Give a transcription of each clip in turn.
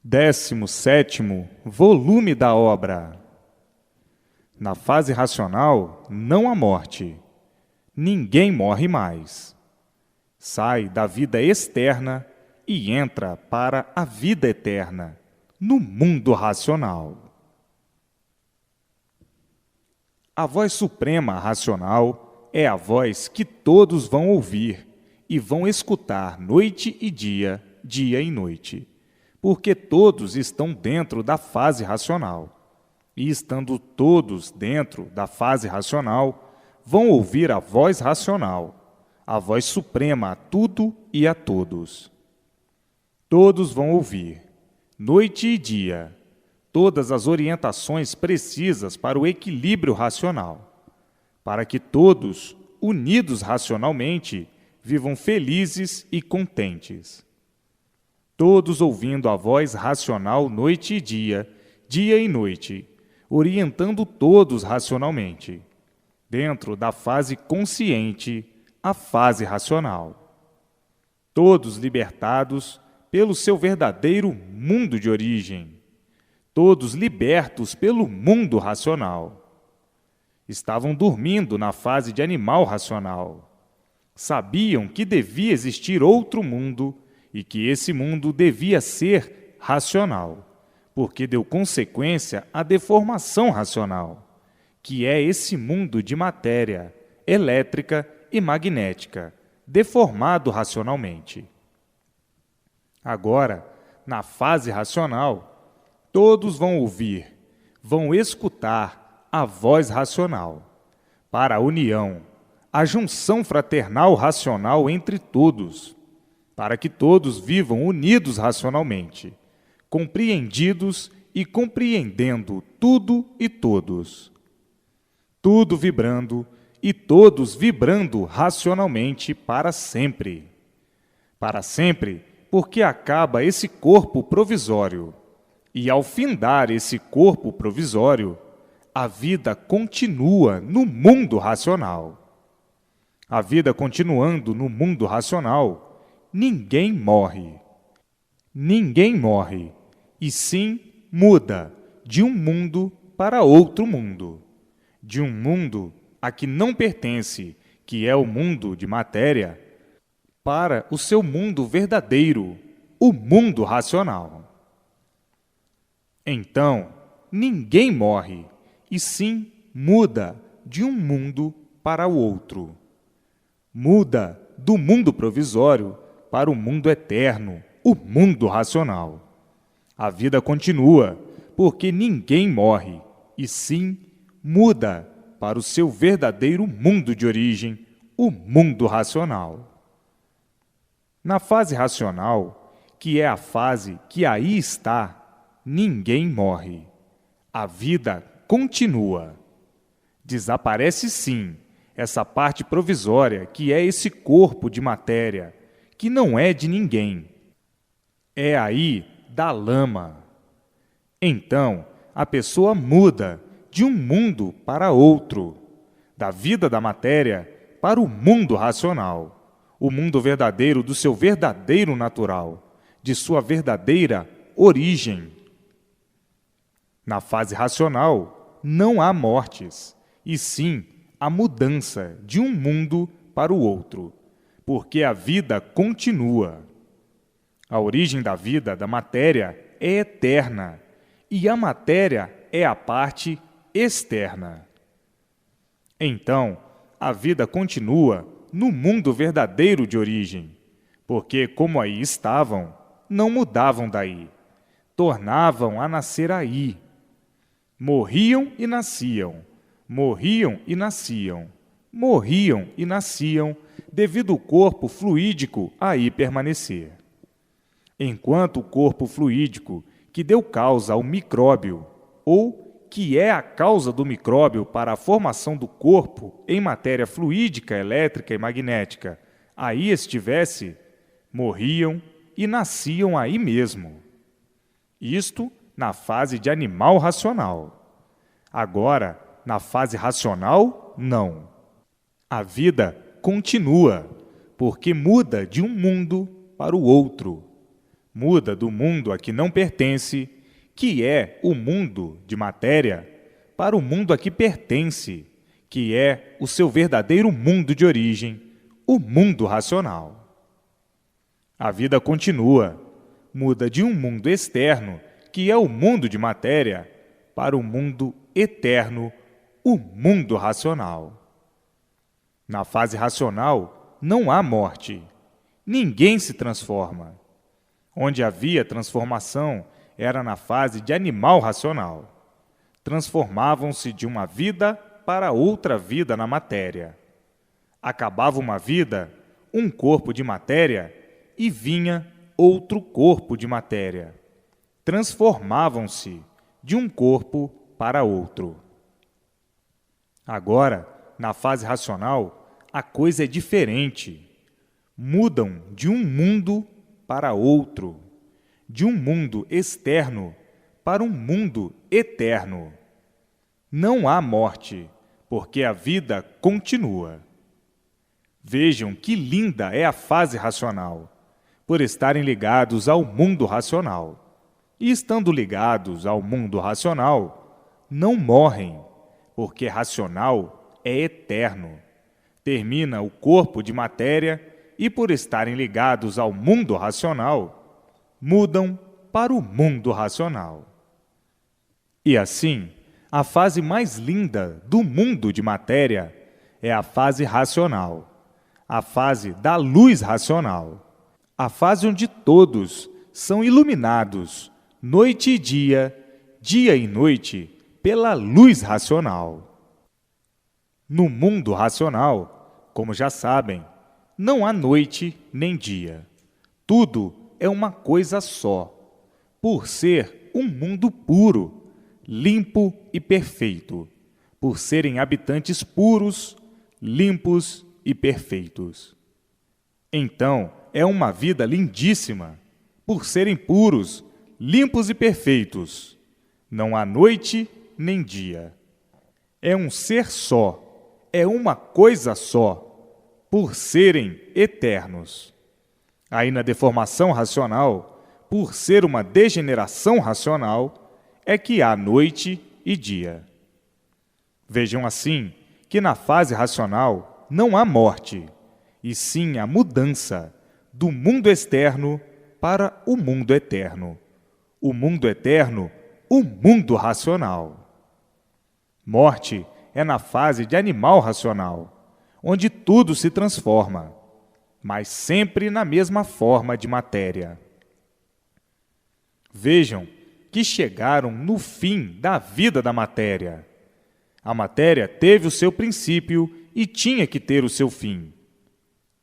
17º volume da obra. Na fase racional, não há morte. Ninguém morre mais. Sai da vida externa e entra para a vida eterna, no mundo racional. A voz suprema racional é a voz que todos vão ouvir e vão escutar noite e dia, dia e noite, porque todos estão dentro da fase racional. E estando todos dentro da fase racional, vão ouvir a voz racional, a voz suprema a tudo e a todos. Todos vão ouvir, noite e dia, todas as orientações precisas para o equilíbrio racional, para que todos, unidos racionalmente, vivam felizes e contentes. Todos ouvindo a voz racional noite e dia, dia e noite, orientando todos racionalmente, dentro da fase consciente, a fase racional. Todos libertados pelo seu verdadeiro mundo de origem, todos libertos pelo mundo racional. Estavam dormindo na fase de animal racional. Sabiam que devia existir outro mundo e que esse mundo devia ser racional, porque deu consequência à deformação racional, que é esse mundo de matéria, elétrica e magnética, deformado racionalmente. Agora, na fase racional, todos vão ouvir, vão escutar a voz racional, para a união, a junção fraternal racional entre todos, para que todos vivam unidos racionalmente, compreendidos e compreendendo tudo e todos. Tudo vibrando e todos vibrando racionalmente para sempre. Para sempre, porque acaba esse corpo provisório. E ao findar esse corpo provisório, a vida continua no mundo racional. A vida continuando no mundo racional, ninguém morre. Ninguém morre, e sim muda de um mundo para outro mundo. De um mundo a que não pertence, que é o mundo de matéria, para o seu mundo verdadeiro, o mundo racional. Então, ninguém morre, e sim muda de um mundo para o outro. Muda do mundo provisório para o mundo eterno, o mundo racional. A vida continua, porque ninguém morre, e sim muda para o seu verdadeiro mundo de origem, o mundo racional. Na fase racional, que é a fase que aí está, ninguém morre. A vida continua. Desaparece sim essa parte provisória que é esse corpo de matéria, que não é de ninguém. É aí da lama. Então, a pessoa muda de um mundo para outro, da vida da matéria para o mundo racional, o mundo verdadeiro do seu verdadeiro natural, de sua verdadeira origem. Na fase racional, não há mortes, e sim a mudança de um mundo para o outro, porque a vida continua. A origem da vida, da matéria, é eterna, e a matéria é a parte externa. Então, a vida continua no mundo verdadeiro de origem, porque, como aí estavam, não mudavam daí, tornavam a nascer aí. Morriam e nasciam, morriam e nasciam, morriam e nasciam, devido o corpo fluídico aí permanecer. Enquanto o corpo fluídico, que deu causa ao micróbio, ou que é a causa do micróbio para a formação do corpo em matéria fluídica, elétrica e magnética, aí estivesse, morriam e nasciam aí mesmo. Isto na fase de animal racional. Agora, na fase racional, não. A vida continua, porque muda de um mundo para o outro. Muda do mundo a que não pertence, que é o mundo de matéria, para o mundo a que pertence, que é o seu verdadeiro mundo de origem, o mundo racional. A vida continua, muda de um mundo externo, que é o mundo de matéria, para o mundo eterno, o mundo racional. Na fase racional, não há morte. Ninguém se transforma. Onde havia transformação era na fase de animal racional. Transformavam-se de uma vida para outra vida na matéria. Acabava uma vida, um corpo de matéria, e vinha outro corpo de matéria. Transformavam-se de um corpo para outro. Agora, na fase racional, a coisa é diferente. Mudam de um mundo para outro, de um mundo externo para um mundo eterno. Não há morte, porque a vida continua. Vejam que linda é a fase racional, por estarem ligados ao mundo racional. E estando ligados ao mundo racional, não morrem, porque racional é eterno. Termina o corpo de matéria e, por estarem ligados ao mundo racional, mudam para o mundo racional. E assim, a fase mais linda do mundo de matéria é a fase racional, a fase da luz racional, a fase onde todos são iluminados, noite e dia e noite, pela luz racional. No mundo racional, como já sabem, não há noite nem dia. Tudo é uma coisa só, por ser um mundo puro, limpo e perfeito, por serem habitantes puros, limpos e perfeitos. Então, é uma vida lindíssima, por serem puros, limpos e perfeitos. Não há noite nem dia. É um ser só, é uma coisa só, por serem eternos. Aí na deformação racional, por ser uma degeneração racional, é que há noite e dia. Vejam assim que na fase racional não há morte, e sim a mudança do mundo externo para o mundo eterno. O mundo eterno, o mundo racional. Morte é na fase de animal racional, onde tudo se transforma, mas sempre na mesma forma de matéria. Vejam que chegaram no fim da vida da matéria. A matéria teve o seu princípio e tinha que ter o seu fim.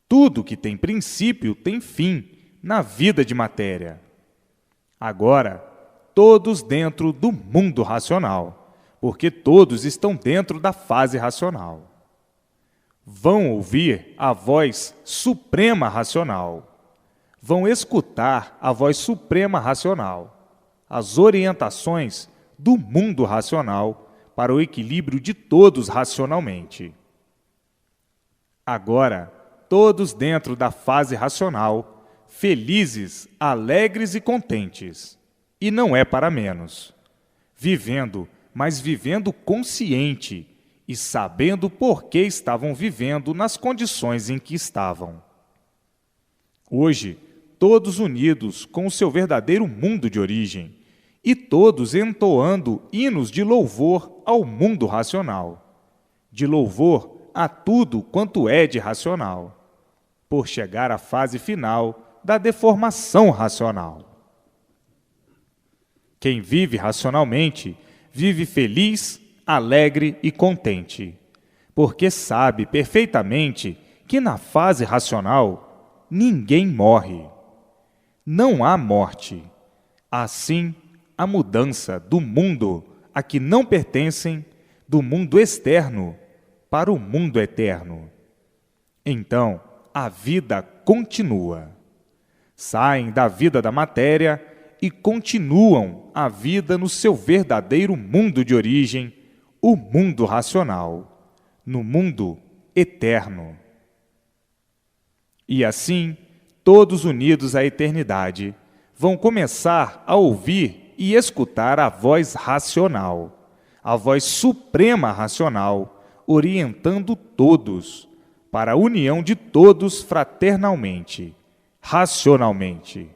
Tudo que tem princípio tem fim na vida de matéria. Agora, todos dentro do mundo racional, porque todos estão dentro da fase racional. Vão ouvir a voz suprema racional. Vão escutar a voz suprema racional, as orientações do mundo racional para o equilíbrio de todos racionalmente. Agora, todos dentro da fase racional, felizes, alegres e contentes. E não é para menos. Vivendo, mas vivendo consciente e sabendo por que estavam vivendo nas condições em que estavam. Hoje, todos unidos com o seu verdadeiro mundo de origem, e todos entoando hinos de louvor ao mundo racional, de louvor a tudo quanto é de racional, por chegar à fase final da deformação racional. Quem vive racionalmente, vive feliz, alegre e contente, porque sabe perfeitamente que na fase racional ninguém morre. Não há morte. Assim, a mudança do mundo a que não pertencem, do mundo externo para o mundo eterno. Então, a vida continua. Saem da vida da matéria e continuam a vida no seu verdadeiro mundo de origem, o mundo racional, no mundo eterno. E assim, todos unidos à eternidade, vão começar a ouvir e escutar a voz racional, a voz suprema racional, orientando todos para a união de todos fraternalmente, racionalmente.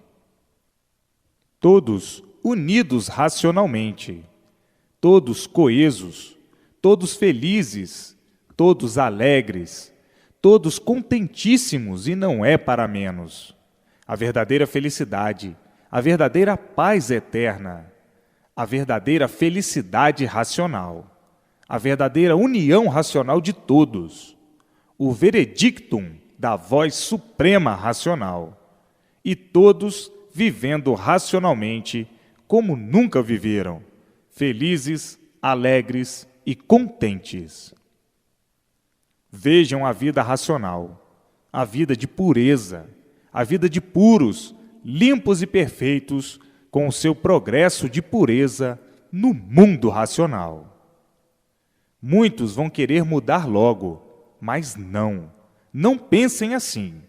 Todos unidos racionalmente, todos coesos, todos felizes, todos alegres, todos contentíssimos, e não é para menos. A verdadeira felicidade, a verdadeira paz eterna, a verdadeira felicidade racional, a verdadeira união racional de todos, o veredictum da voz suprema racional, e todos vivendo racionalmente como nunca viveram, felizes, alegres e contentes. Vejam a vida racional, a vida de pureza, a vida de puros, limpos e perfeitos, com o seu progresso de pureza no mundo racional. Muitos vão querer mudar logo, mas não pensem assim.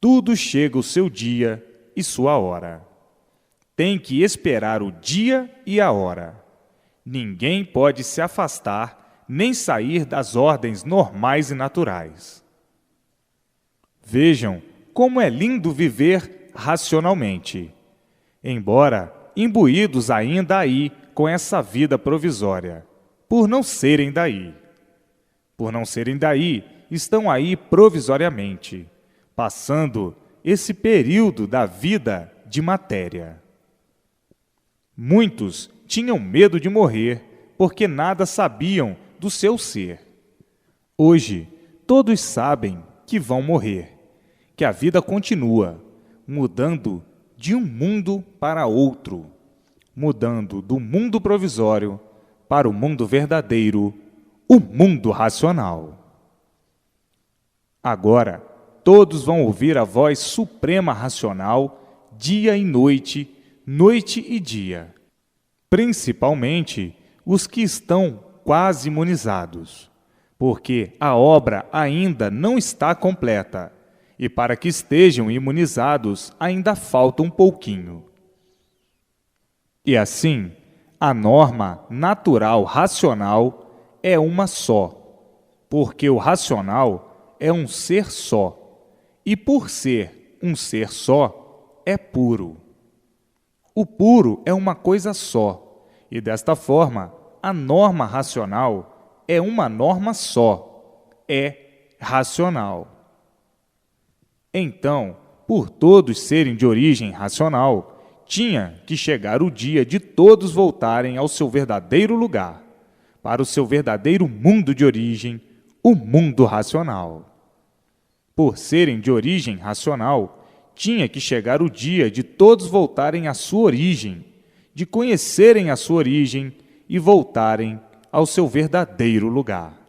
Tudo chega o seu dia e sua hora. Tem que esperar o dia e a hora. Ninguém pode se afastar nem sair das ordens normais e naturais. Vejam como é lindo viver racionalmente, embora imbuídos ainda aí com essa vida provisória, por não serem daí. Por não serem daí, estão aí provisoriamente, passando esse período da vida de matéria. Muitos tinham medo de morrer, porque nada sabiam do seu ser. Hoje, todos sabem que vão morrer, que a vida continua, mudando de um mundo para outro, mudando do mundo provisório para o mundo verdadeiro, o mundo racional. Agora, todos vão ouvir a voz suprema racional, dia e noite, noite e dia, principalmente os que estão quase imunizados, porque a obra ainda não está completa, e para que estejam imunizados ainda falta um pouquinho. E assim, a norma natural racional é uma só, porque o racional é um ser só, e por ser um ser só, é puro. O puro é uma coisa só, e desta forma, a norma racional é uma norma só, é racional. Então, por todos serem de origem racional, tinha que chegar o dia de todos voltarem ao seu verdadeiro lugar, para o seu verdadeiro mundo de origem, o mundo racional. Por serem de origem racional, tinha que chegar o dia de todos voltarem à sua origem, de conhecerem a sua origem e voltarem ao seu verdadeiro lugar.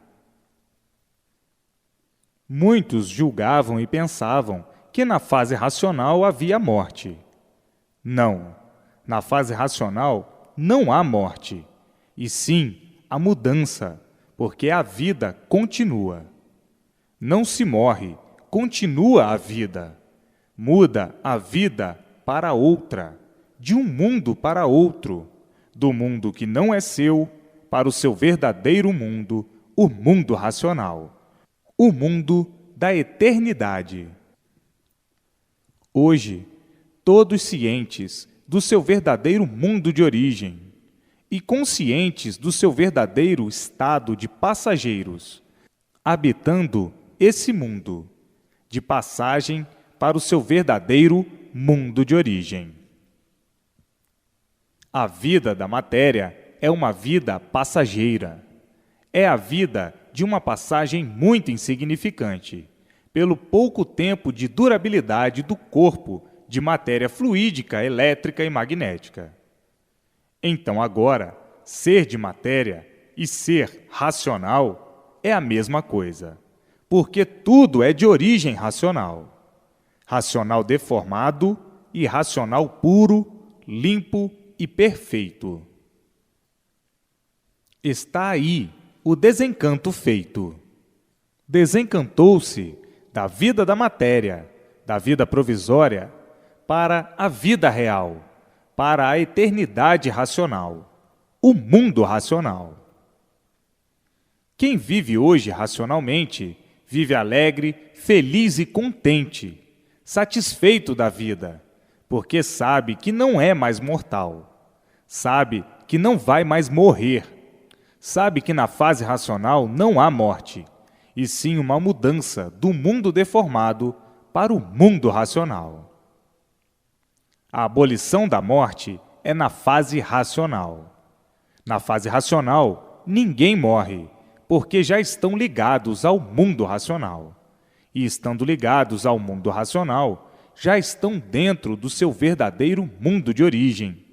Muitos julgavam e pensavam que na fase racional havia morte. Não, na fase racional não há morte, e sim a mudança, porque a vida continua. Não se morre, continua a vida. Muda a vida para outra, de um mundo para outro, do mundo que não é seu para o seu verdadeiro mundo, o mundo racional, o mundo da eternidade. Hoje, todos cientes do seu verdadeiro mundo de origem e conscientes do seu verdadeiro estado de passageiros, habitando esse mundo, de passagem para o seu verdadeiro mundo de origem. A vida da matéria é uma vida passageira. É a vida de uma passagem muito insignificante, pelo pouco tempo de durabilidade do corpo de matéria fluídica, elétrica e magnética. Então agora, ser de matéria e ser racional é a mesma coisa, porque tudo é de origem racional. Racional deformado e racional puro, limpo e perfeito. Está aí o desencanto feito. Desencantou-se da vida da matéria, da vida provisória, para a vida real, para a eternidade racional, o mundo racional. Quem vive hoje racionalmente, vive alegre, feliz e contente, satisfeito da vida, porque sabe que não é mais mortal, sabe que não vai mais morrer, sabe que na fase racional não há morte, e sim uma mudança do mundo deformado para o mundo racional. A abolição da morte é na fase racional. Na fase racional, ninguém morre, porque já estão ligados ao mundo racional. E estando ligados ao mundo racional, já estão dentro do seu verdadeiro mundo de origem.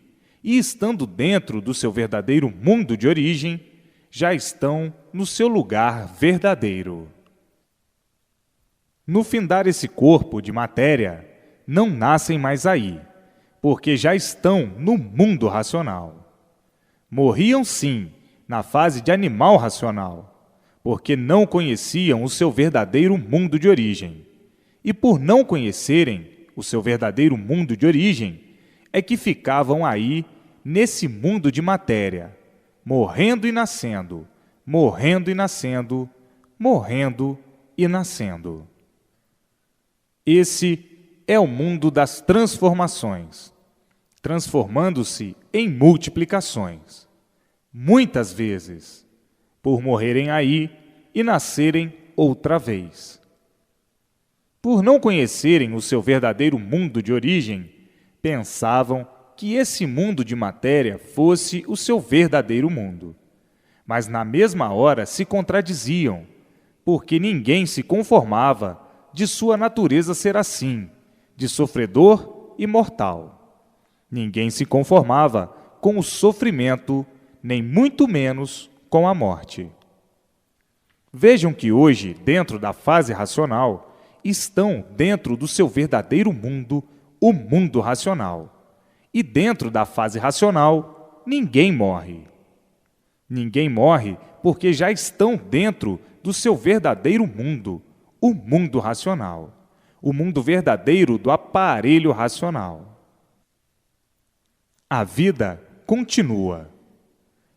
E estando dentro do seu verdadeiro mundo de origem, já estão no seu lugar verdadeiro. No findar esse corpo de matéria, não nascem mais aí, porque já estão no mundo racional. Morriam sim, na fase de animal racional, porque não conheciam o seu verdadeiro mundo de origem. E por não conhecerem o seu verdadeiro mundo de origem, é que ficavam aí, nesse mundo de matéria, morrendo e nascendo, morrendo e nascendo, morrendo e nascendo. Esse é o mundo das transformações, transformando-se em multiplicações, muitas vezes, por morrerem aí e nascerem outra vez. Por não conhecerem o seu verdadeiro mundo de origem, pensavam que esse mundo de matéria fosse o seu verdadeiro mundo. Mas na mesma hora se contradiziam, porque ninguém se conformava de sua natureza ser assim, de sofredor e mortal. Ninguém se conformava com o sofrimento, nem muito menos com a morte. Vejam que hoje, dentro da fase racional, estão dentro do seu verdadeiro mundo, o mundo racional. E dentro da fase racional, ninguém morre. Ninguém morre porque já estão dentro do seu verdadeiro mundo, o mundo racional, o mundo verdadeiro do aparelho racional. A vida continua.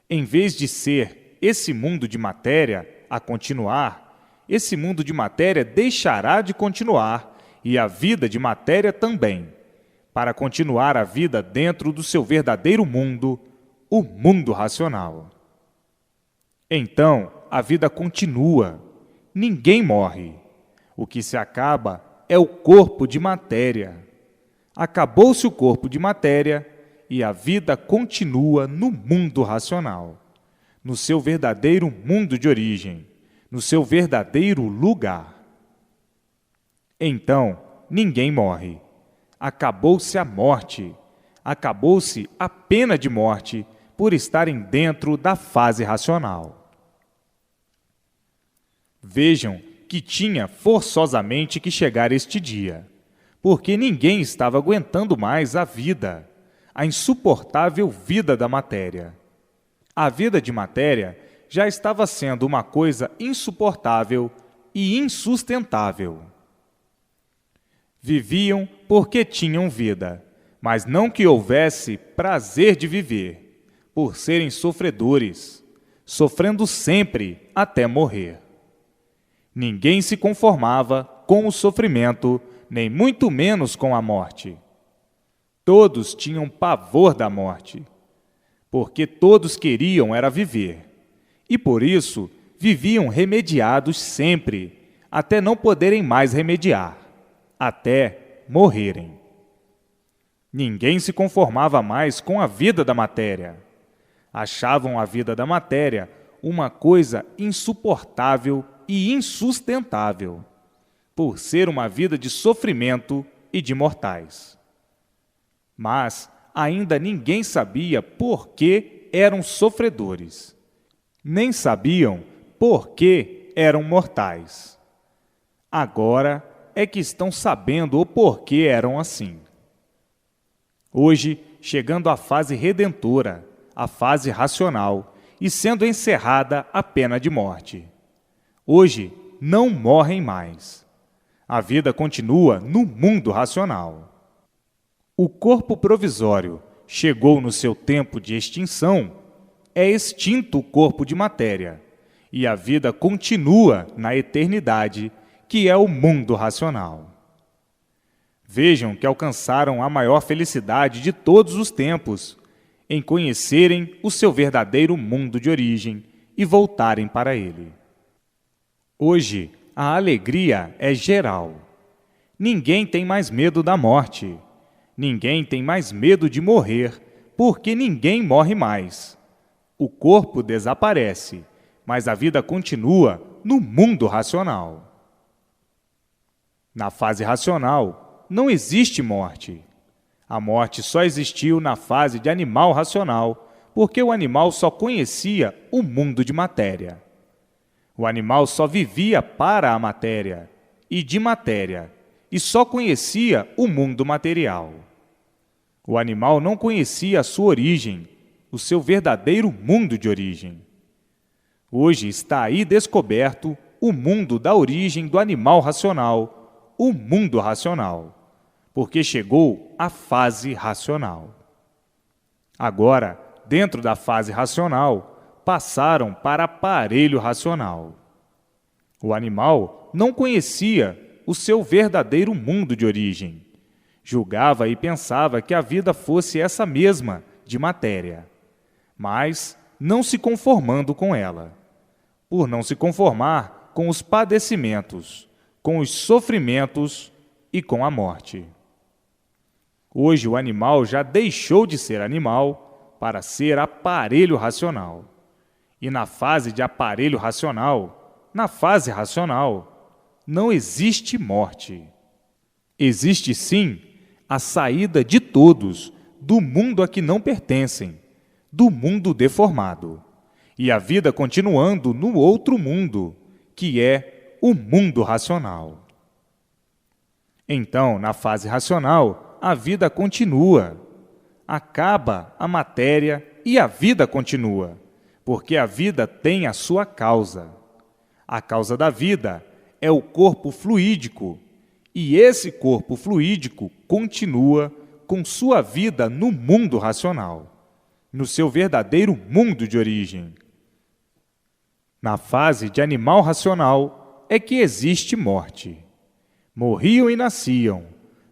Em vez de ser esse mundo de matéria a continuar, esse mundo de matéria deixará de continuar e a vida de matéria também, para continuar a vida dentro do seu verdadeiro mundo, o mundo racional. Então, a vida continua. Ninguém morre. O que se acaba é o corpo de matéria. Acabou-se o corpo de matéria e a vida continua no mundo racional, no seu verdadeiro mundo de origem, no seu verdadeiro lugar. Então, ninguém morre. Acabou-se a morte, acabou-se a pena de morte por estarem dentro da fase racional. Vejam que tinha forçosamente que chegar este dia, porque ninguém estava aguentando mais a vida, a insuportável vida da matéria. A vida de matéria já estava sendo uma coisa insuportável e insustentável. Viviam porque tinham vida, mas não que houvesse prazer de viver, por serem sofredores, sofrendo sempre até morrer. Ninguém se conformava com o sofrimento, nem muito menos com a morte. Todos tinham pavor da morte, porque todos queriam era viver, e por isso viviam remediados sempre, até não poderem mais remediar, até morrerem. Ninguém se conformava mais com a vida da matéria. Achavam a vida da matéria uma coisa insuportável e insustentável, por ser uma vida de sofrimento e de mortais. Mas ainda ninguém sabia por que eram sofredores, nem sabiam por que eram mortais. Agora é que estão sabendo o porquê eram assim. Hoje, chegando à fase redentora, a fase racional, e sendo encerrada a pena de morte. Hoje, não morrem mais. A vida continua no mundo racional. O corpo provisório chegou no seu tempo de extinção, é extinto o corpo de matéria, e a vida continua na eternidade, que é o mundo racional. Vejam que alcançaram a maior felicidade de todos os tempos, em conhecerem o seu verdadeiro mundo de origem e voltarem para ele. Hoje, a alegria é geral. Ninguém tem mais medo da morte. Ninguém tem mais medo de morrer, porque ninguém morre mais. O corpo desaparece, mas a vida continua no mundo racional. Na fase racional, não existe morte. A morte só existiu na fase de animal racional, porque o animal só conhecia o mundo de matéria. O animal só vivia para a matéria e de matéria, e só conhecia o mundo material. O animal não conhecia a sua origem, o seu verdadeiro mundo de origem. Hoje está aí descoberto o mundo da origem do animal racional, o mundo racional, porque chegou à fase racional. Agora, dentro da fase racional, passaram para aparelho racional. O animal não conhecia o seu verdadeiro mundo de origem. Julgava e pensava que a vida fosse essa mesma, de matéria, mas não se conformando com ela. Por não se conformar com os padecimentos, com os sofrimentos e com a morte. Hoje o animal já deixou de ser animal para ser aparelho racional. E na fase de aparelho racional, na fase racional, não existe morte. Existe sim a saída de todos do mundo a que não pertencem, do mundo deformado, e a vida continuando no outro mundo, que é o mundo racional. Então, na fase racional, a vida continua. Acaba a matéria e a vida continua, porque a vida tem a sua causa. A causa da vida é o corpo fluídico, e esse corpo fluídico continua com sua vida no mundo racional, no seu verdadeiro mundo de origem. Na fase de animal racional é que existe morte. Morriam e nasciam,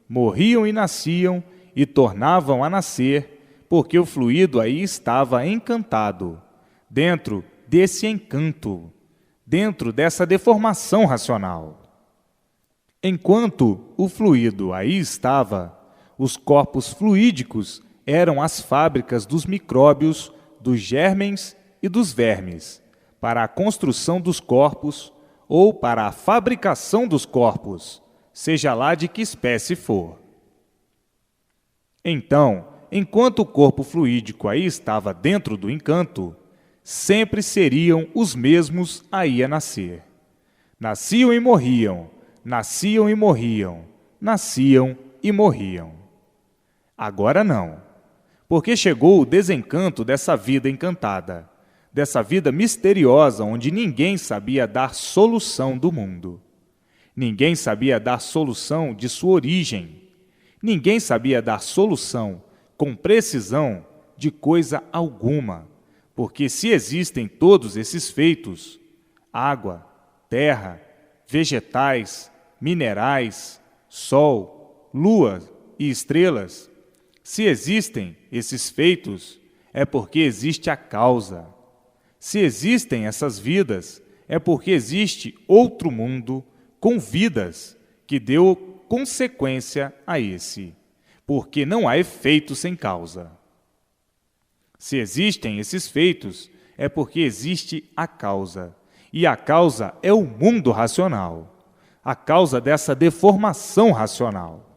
morriam e nasciam e tornavam a nascer, porque o fluido aí estava encantado, dentro desse encanto, dentro dessa deformação racional. Enquanto o fluido aí estava, os corpos fluídicos eram as fábricas dos micróbios, dos gérmens e dos vermes, para a construção dos corpos ou para a fabricação dos corpos, seja lá de que espécie for. Então, enquanto o corpo fluídico aí estava dentro do encanto, sempre seriam os mesmos aí a nascer. Nasciam e morriam, nasciam e morriam, nasciam e morriam. Agora não, porque chegou o desencanto dessa vida encantada, dessa vida misteriosa onde ninguém sabia dar solução do mundo. Ninguém sabia dar solução de sua origem. Ninguém sabia dar solução com precisão de coisa alguma, porque se existem todos esses feitos, água, terra, vegetais, minerais, sol, lua e estrelas, se existem esses feitos, é porque existe a causa. Se existem essas vidas, é porque existe outro mundo com vidas que deu consequência a esse, porque não há efeito sem causa. Se existem esses feitos, é porque existe a causa, e a causa é o mundo racional, a causa dessa deformação racional.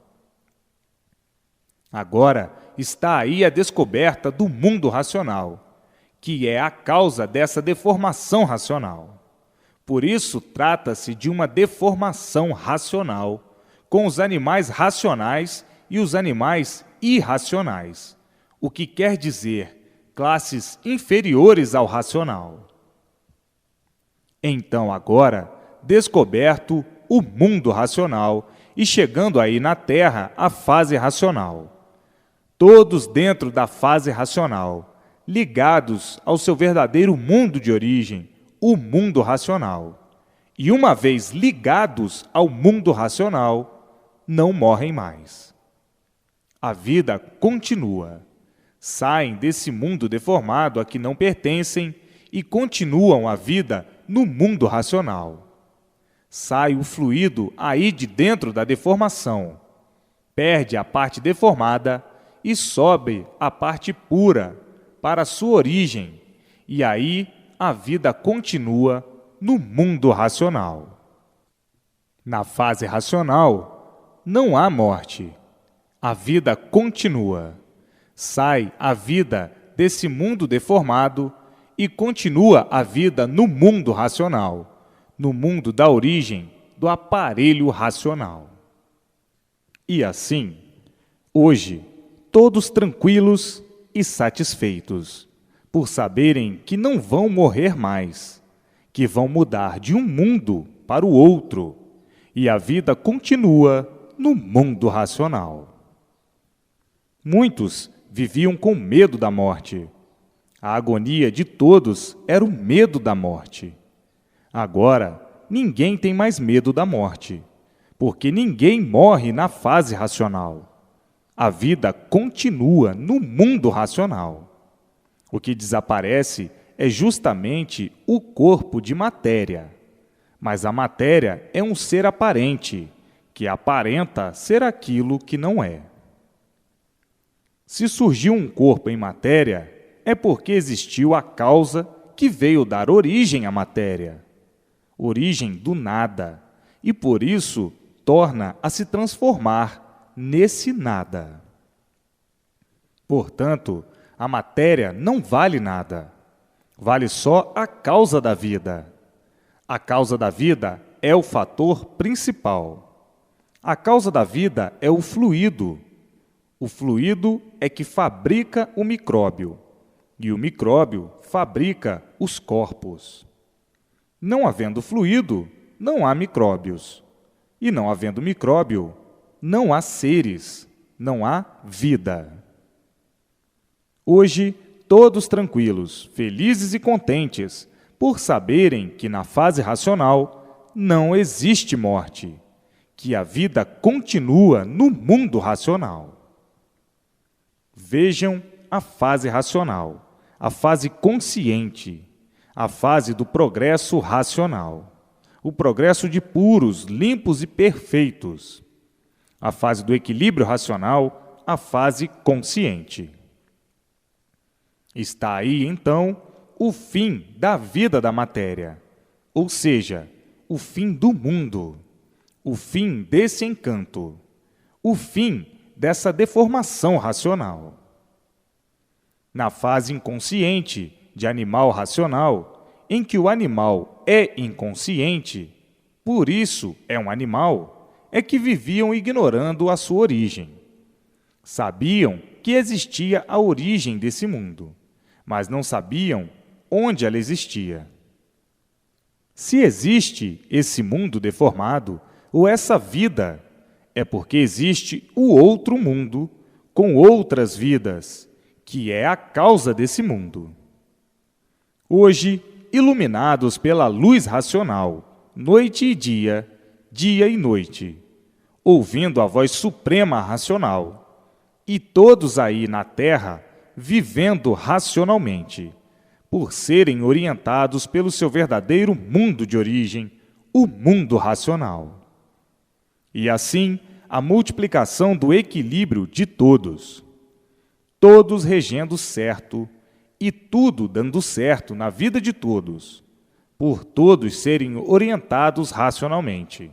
Agora está aí a descoberta do mundo racional, que é a causa dessa deformação racional. Por isso, trata-se de uma deformação racional com os animais racionais e os animais irracionais, o que quer dizer classes inferiores ao racional. Então, agora, descoberto o mundo racional e chegando aí na Terra a fase racional, todos dentro da fase racional, ligados ao seu verdadeiro mundo de origem, o mundo racional. E uma vez ligados ao mundo racional, não morrem mais. A vida continua. Saem desse mundo deformado a que não pertencem e continuam a vida no mundo racional. Sai o fluido aí de dentro da deformação, perde a parte deformada e sobe a parte pura para a sua origem, e aí a vida continua no mundo racional. Na fase racional, não há morte. A vida continua. Sai a vida desse mundo deformado e continua a vida no mundo racional, no mundo da origem do aparelho racional. E assim, hoje, todos tranquilos e satisfeitos, por saberem que não vão morrer mais, que vão mudar de um mundo para o outro, e a vida continua no mundo racional. Muitos viviam com medo da morte. A agonia de todos era o medo da morte. Agora, ninguém tem mais medo da morte, porque ninguém morre na fase racional. A vida continua no mundo racional. O que desaparece é justamente o corpo de matéria. Mas a matéria é um ser aparente, que aparenta ser aquilo que não é. Se surgiu um corpo em matéria, é porque existiu a causa que veio dar origem à matéria, origem do nada, e por isso torna a se transformar nesse nada. Portanto, a matéria não vale nada, vale só a causa da vida. A causa da vida é o fator principal. A causa da vida é o fluido. O fluido é que fabrica o micróbio, e o micróbio fabrica os corpos. Não havendo fluido, não há micróbios. E não havendo micróbio, não há seres, não há vida. Hoje, todos tranquilos, felizes e contentes, por saberem que na fase racional não existe morte, que a vida continua no mundo racional. Vejam a fase racional, a fase consciente, a fase do progresso racional, o progresso de puros, limpos e perfeitos, a fase do equilíbrio racional, a fase consciente. Está aí, então, o fim da vida da matéria, ou seja, o fim do mundo, o fim desse encanto, o fim dessa deformação racional. Na fase inconsciente de animal racional, em que o animal é inconsciente, por isso é um animal, é que viviam ignorando a sua origem. Sabiam que existia a origem desse mundo, mas não sabiam onde ela existia. Se existe esse mundo deformado, ou essa vida, é porque existe o outro mundo, com outras vidas, que é a causa desse mundo. Hoje, iluminados pela luz racional, noite e dia e noite, ouvindo a voz suprema racional, e todos aí na Terra vivendo racionalmente, por serem orientados pelo seu verdadeiro mundo de origem, o mundo racional. E assim, a multiplicação do equilíbrio de todos. Todos regendo certo e tudo dando certo na vida de todos, por todos serem orientados racionalmente,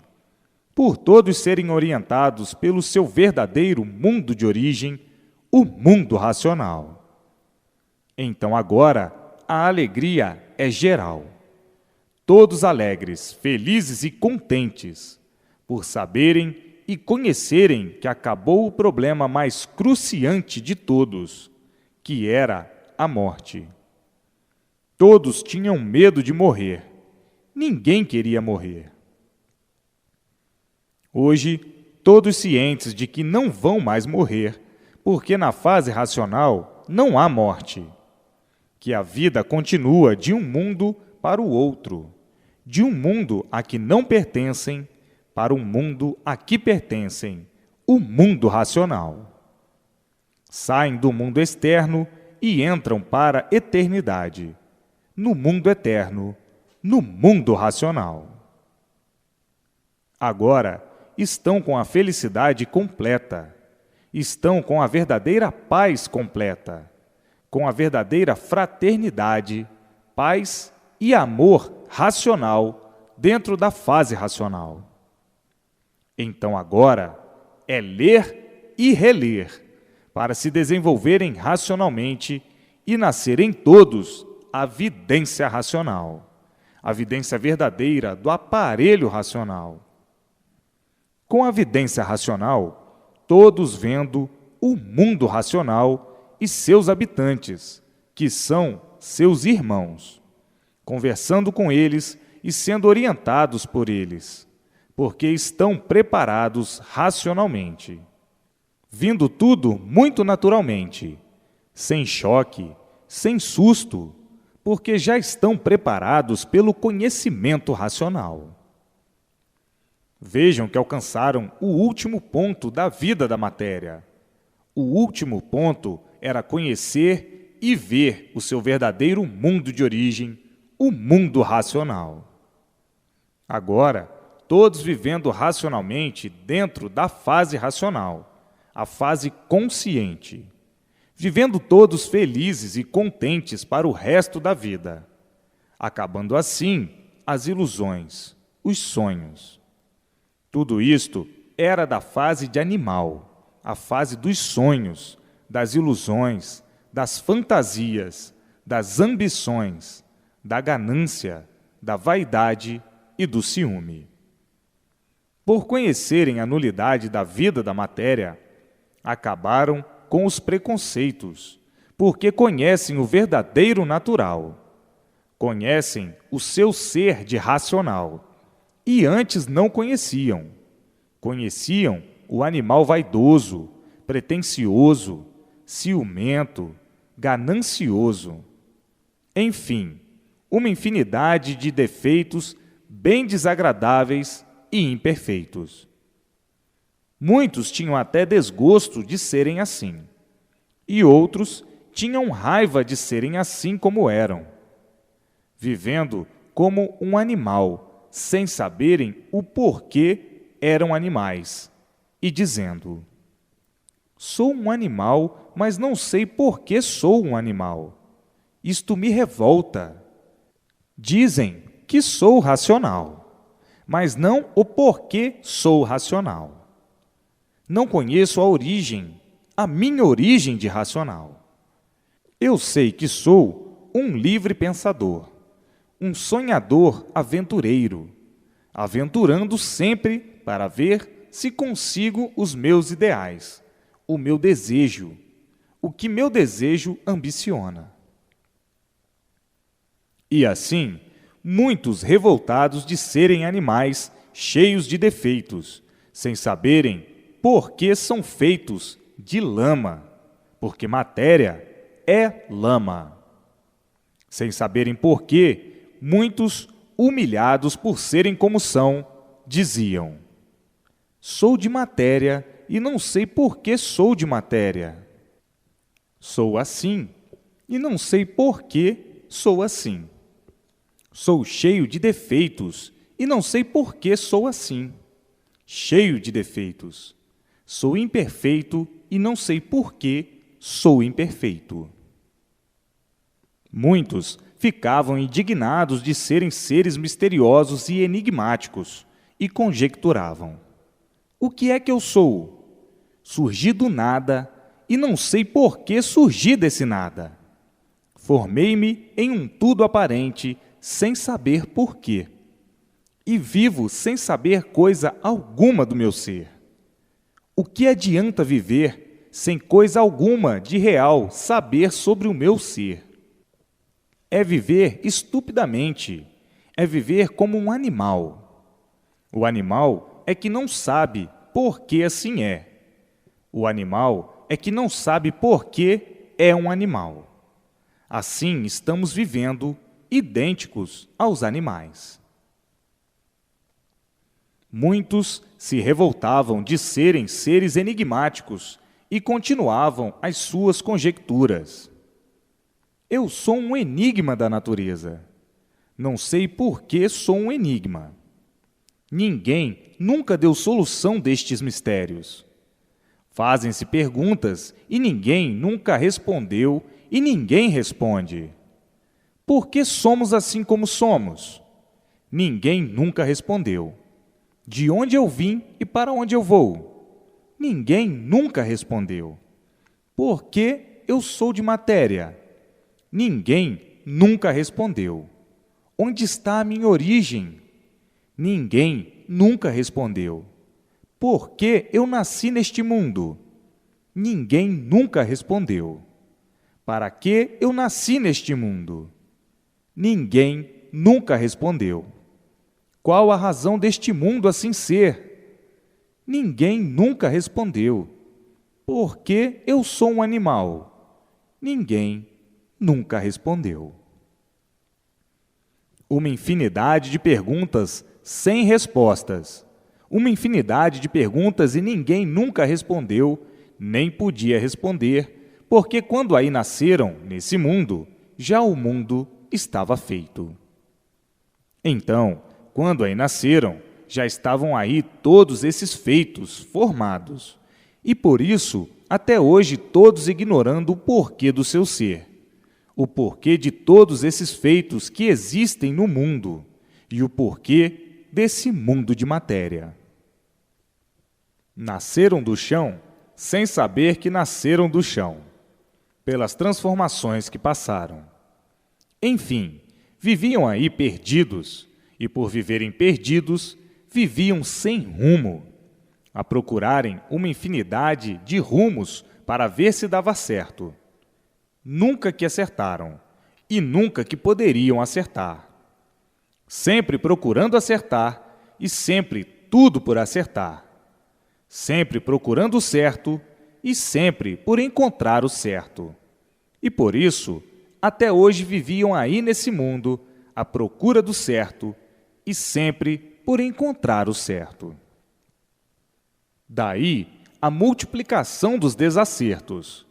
por todos serem orientados pelo seu verdadeiro mundo de origem, o mundo racional. Então agora, a alegria é geral. Todos alegres, felizes e contentes, por saberem e conhecerem que acabou o problema mais cruciante de todos, que era a morte. Todos tinham medo de morrer. Ninguém queria morrer. Hoje, todos cientes de que não vão mais morrer, porque na fase racional não há morte, que a vida continua de um mundo para o outro, de um mundo a que não pertencem para um mundo a que pertencem, o mundo racional. Saem do mundo externo e entram para a eternidade, no mundo eterno, no mundo racional. Agora estão com a felicidade completa, estão com a verdadeira paz completa, com a verdadeira fraternidade, paz e amor racional dentro da fase racional. Então agora é ler e reler, para se desenvolverem racionalmente e nascerem todos a vidência racional, a vidência verdadeira do aparelho racional. Com a vidência racional, todos vendo o mundo racional e seus habitantes, que são seus irmãos, conversando com eles e sendo orientados por eles, porque estão preparados racionalmente, vindo tudo muito naturalmente, sem choque, sem susto, porque já estão preparados pelo conhecimento racional. Vejam que alcançaram o último ponto da vida da matéria. O último ponto era conhecer e ver o seu verdadeiro mundo de origem, o mundo racional. Agora, todos vivendo racionalmente dentro da fase racional, a fase consciente, vivendo todos felizes e contentes para o resto da vida, acabando assim as ilusões, os sonhos. Tudo isto era da fase de animal, a fase dos sonhos, das ilusões, das fantasias, das ambições, da ganância, da vaidade e do ciúme. Por conhecerem a nulidade da vida da matéria, acabaram com os preconceitos, porque conhecem o verdadeiro natural, conhecem o seu ser de racional, e antes não conheciam. Conheciam o animal vaidoso, pretensioso, ciumento, ganancioso. Enfim, uma infinidade de defeitos bem desagradáveis e imperfeitos. Muitos tinham até desgosto de serem assim, e outros tinham raiva de serem assim como eram, vivendo como um animal, sem saberem o porquê eram animais, e dizendo: sou um animal, mas não sei por que sou um animal. Isto me revolta. Dizem que sou racional, mas não o porquê sou racional. Não conheço a origem, a minha origem de racional. Eu sei que sou um livre pensador, um sonhador aventureiro, aventurando sempre para ver se consigo os meus ideais, o meu desejo, o que meu desejo ambiciona. E assim, muitos revoltados de serem animais cheios de defeitos, sem saberem por que são feitos de lama, porque matéria é lama. Sem saberem por quê, muitos, humilhados por serem como são, diziam: sou de matéria e não sei por que sou de matéria. Sou assim e não sei por que sou assim. Sou cheio de defeitos e não sei por que sou assim. Cheio de defeitos. Sou imperfeito e não sei por que sou imperfeito. Muitos ficavam indignados de serem seres misteriosos e enigmáticos e conjecturavam: o que é que eu sou? Surgi do nada e não sei por que surgi desse nada. Formei-me em um tudo aparente sem saber por quê. E vivo sem saber coisa alguma do meu ser. O que adianta viver sem coisa alguma de real saber sobre o meu ser? É viver estupidamente, é viver como um animal. O animal é que não sabe por que assim é. O animal é que não sabe por que é um animal. Assim, estamos vivendo idênticos aos animais. Muitos se revoltavam de serem seres enigmáticos e continuavam as suas conjecturas. Eu sou um enigma da natureza. Não sei por que sou um enigma. Ninguém nunca deu solução destes mistérios. Fazem-se perguntas e ninguém nunca respondeu e ninguém responde. Por que somos assim como somos? Ninguém nunca respondeu. De onde eu vim e para onde eu vou? Ninguém nunca respondeu. Por que eu sou de matéria? Ninguém nunca respondeu. Onde está a minha origem? Ninguém nunca respondeu. Por que eu nasci neste mundo? Ninguém nunca respondeu. Para que eu nasci neste mundo? Ninguém nunca respondeu. Qual a razão deste mundo assim ser? Ninguém nunca respondeu. Por que eu sou um animal? Ninguém nunca respondeu. Uma infinidade de perguntas sem respostas. Uma infinidade de perguntas e ninguém nunca respondeu, nem podia responder, porque quando aí nasceram, nesse mundo, já o mundo estava feito. Então, quando aí nasceram, já estavam aí todos esses feitos formados. E por isso, até hoje, todos ignorando o porquê do seu ser, o porquê de todos esses feitos que existem no mundo e o porquê desse mundo de matéria. Nasceram do chão sem saber que nasceram do chão, pelas transformações que passaram. Enfim, viviam aí perdidos, e por viverem perdidos, viviam sem rumo, a procurarem uma infinidade de rumos para ver se dava certo. Nunca que acertaram, e nunca que poderiam acertar. Sempre procurando acertar, e sempre tudo por acertar. Sempre procurando o certo, e sempre por encontrar o certo. E por isso, até hoje viviam aí nesse mundo, à procura do certo, e sempre por encontrar o certo. Daí a multiplicação dos desacertos.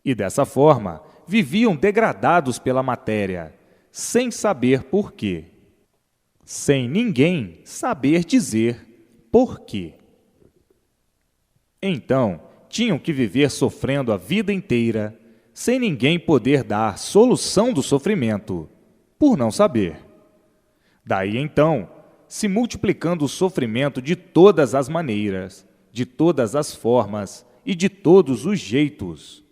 E dessa forma, viviam degradados pela matéria, sem saber por quê. Sem ninguém saber dizer por quê. Então, tinham que viver sofrendo a vida inteira, sem ninguém poder dar solução do sofrimento, por não saber. Daí, então, se multiplicando o sofrimento de todas as maneiras, de todas as formas e de todos os jeitos.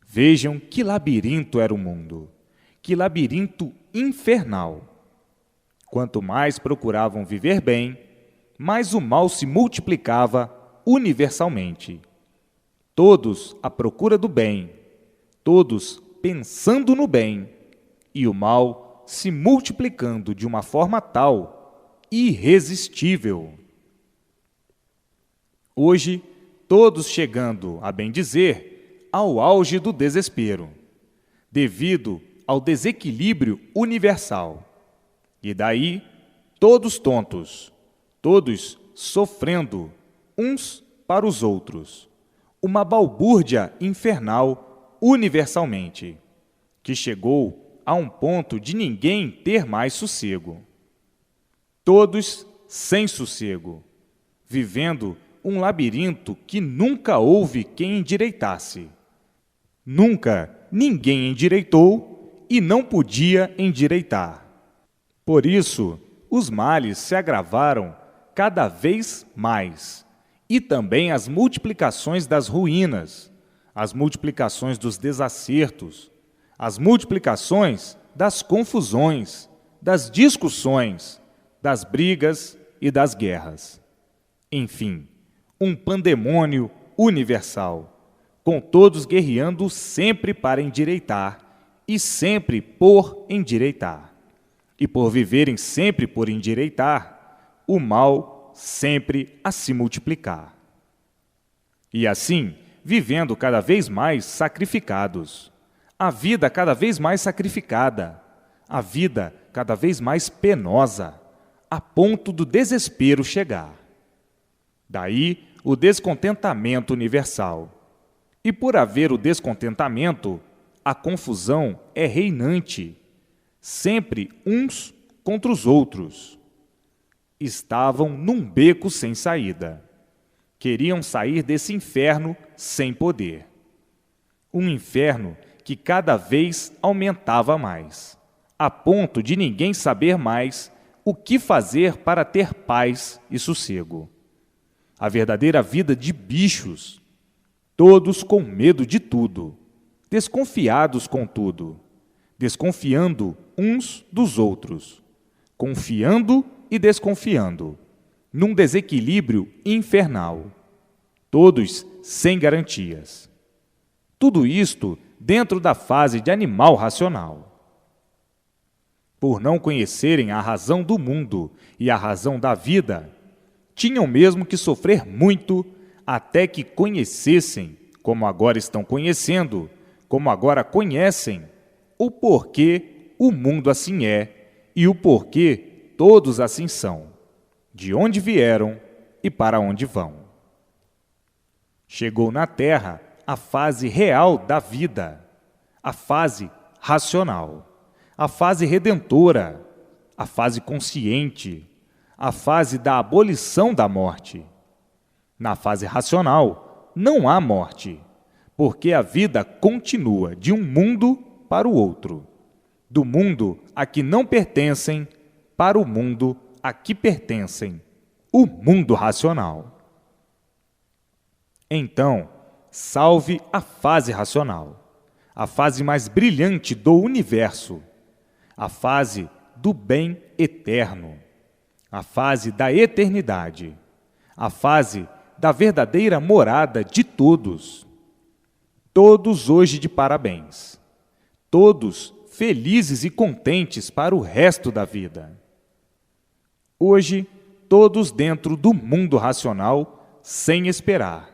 Vejam que labirinto era o mundo, que labirinto infernal. Quanto mais procuravam viver bem, mais o mal se multiplicava universalmente. Todos à procura do bem, todos pensando no bem, e o mal se multiplicando de uma forma tal, irresistível. Hoje, todos chegando, a bem dizer, ao auge do desespero, devido ao desequilíbrio universal. E daí, todos tontos, todos sofrendo uns para os outros, uma balbúrdia infernal universalmente, que chegou a um ponto de ninguém ter mais sossego. Todos sem sossego, vivendo um labirinto que nunca houve quem endireitasse. Nunca ninguém endireitou e não podia endireitar. Por isso, os males se agravaram cada vez mais, e também as multiplicações das ruínas, as multiplicações dos desacertos, as multiplicações das confusões, das discussões, das brigas e das guerras. Enfim, um pandemônio universal, com todos guerreando sempre para endireitar e sempre por endireitar. E por viverem sempre por endireitar, o mal sempre a se multiplicar. E assim, vivendo cada vez mais sacrificados. A vida cada vez mais sacrificada. A vida cada vez mais penosa, a ponto do desespero chegar. Daí o descontentamento universal. E por haver o descontentamento, a confusão é reinante, sempre uns contra os outros. Estavam num beco sem saída. Queriam sair desse inferno sem poder. Um inferno que cada vez aumentava mais, a ponto de ninguém saber mais o que fazer para ter paz e sossego. A verdadeira vida de bichos, todos com medo de tudo, desconfiados com tudo, desconfiando uns dos outros, confiando e desconfiando, num desequilíbrio infernal, todos sem garantias. Tudo isto dentro da fase de animal racional. Por não conhecerem a razão do mundo e a razão da vida, tinham mesmo que sofrer muito até que conhecessem, como agora estão conhecendo, como agora conhecem, o porquê o mundo assim é e o porquê todos assim são, de onde vieram e para onde vão. Chegou na Terra a fase real da vida, a fase racional, a fase redentora, a fase consciente, a fase da abolição da morte. Na fase racional, não há morte, porque a vida continua de um mundo para o outro, do mundo a que não pertencem para o mundo a que pertencem, o mundo racional. Então, salve a fase racional, a fase mais brilhante do universo, a fase do bem eterno, a fase da eternidade, a fase da verdadeira morada de todos. Todos hoje de parabéns, todos felizes e contentes para o resto da vida. Hoje, todos dentro do mundo racional, sem esperar,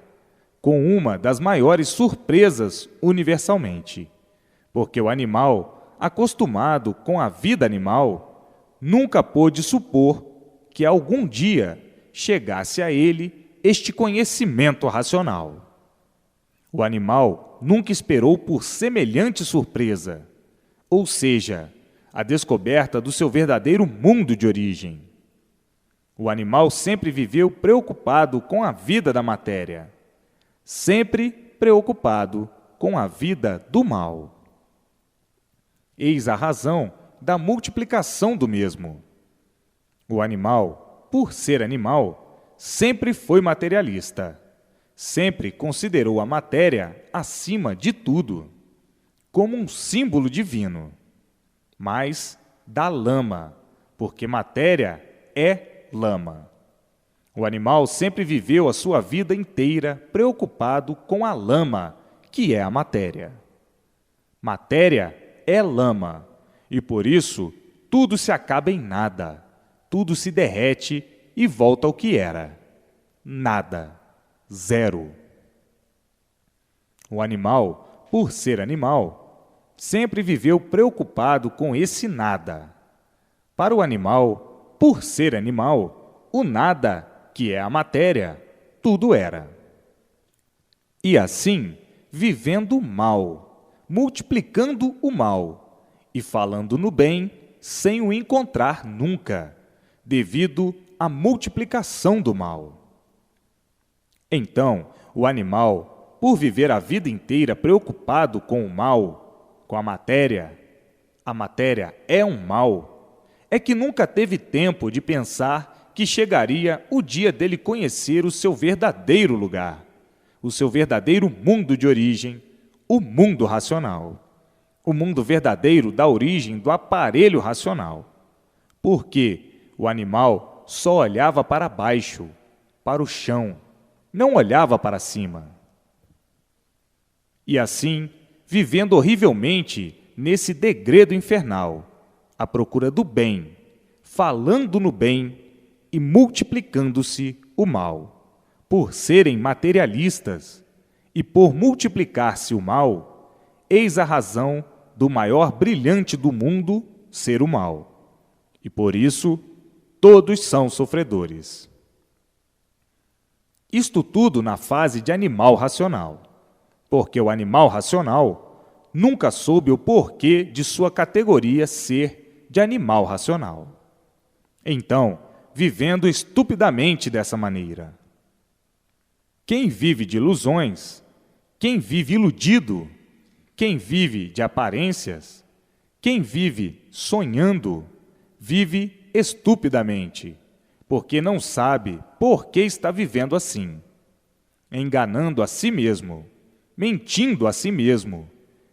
com uma das maiores surpresas universalmente, porque o animal, acostumado com a vida animal, nunca pôde supor que algum dia chegasse a ele este conhecimento racional. O animal nunca esperou por semelhante surpresa, ou seja, a descoberta do seu verdadeiro mundo de origem. O animal sempre viveu preocupado com a vida da matéria, sempre preocupado com a vida do mal. Eis a razão da multiplicação do mesmo. O animal, por ser animal, sempre foi materialista, sempre considerou a matéria acima de tudo, como um símbolo divino, mas da lama, porque matéria é lama. O animal sempre viveu a sua vida inteira preocupado com a lama, que é a matéria. Matéria é lama, e por isso tudo se acaba em nada, tudo se derrete e volta ao que era. Nada, zero. O animal, por ser animal, sempre viveu preocupado com esse nada. Para o animal, por ser animal, o nada, que é a matéria, tudo era. E assim, vivendo o mal, multiplicando o mal e falando no bem sem o encontrar nunca, devido à multiplicação do mal. Então, o animal, por viver a vida inteira preocupado com o mal, com a matéria é um mal, é que nunca teve tempo de pensar que chegaria o dia dele conhecer o seu verdadeiro lugar, o seu verdadeiro mundo de origem, o mundo racional, o mundo verdadeiro da origem do aparelho racional. Porque o animal só olhava para baixo, para o chão, não olhava para cima. E assim, vivendo horrivelmente nesse degredo infernal, à procura do bem, falando no bem e multiplicando-se o mal, por serem materialistas, E por multiplicar-se o mal, eis a razão do maior brilhante do mundo ser o mal. E por isso, todos são sofredores. Isto tudo na fase de animal racional, porque o animal racional nunca soube o porquê de sua categoria ser de animal racional. Então, vivendo estupidamente dessa maneira. Quem vive de ilusões, quem vive iludido, quem vive de aparências, quem vive sonhando, vive estupidamente, porque não sabe por que está vivendo assim, enganando a si mesmo, mentindo a si mesmo,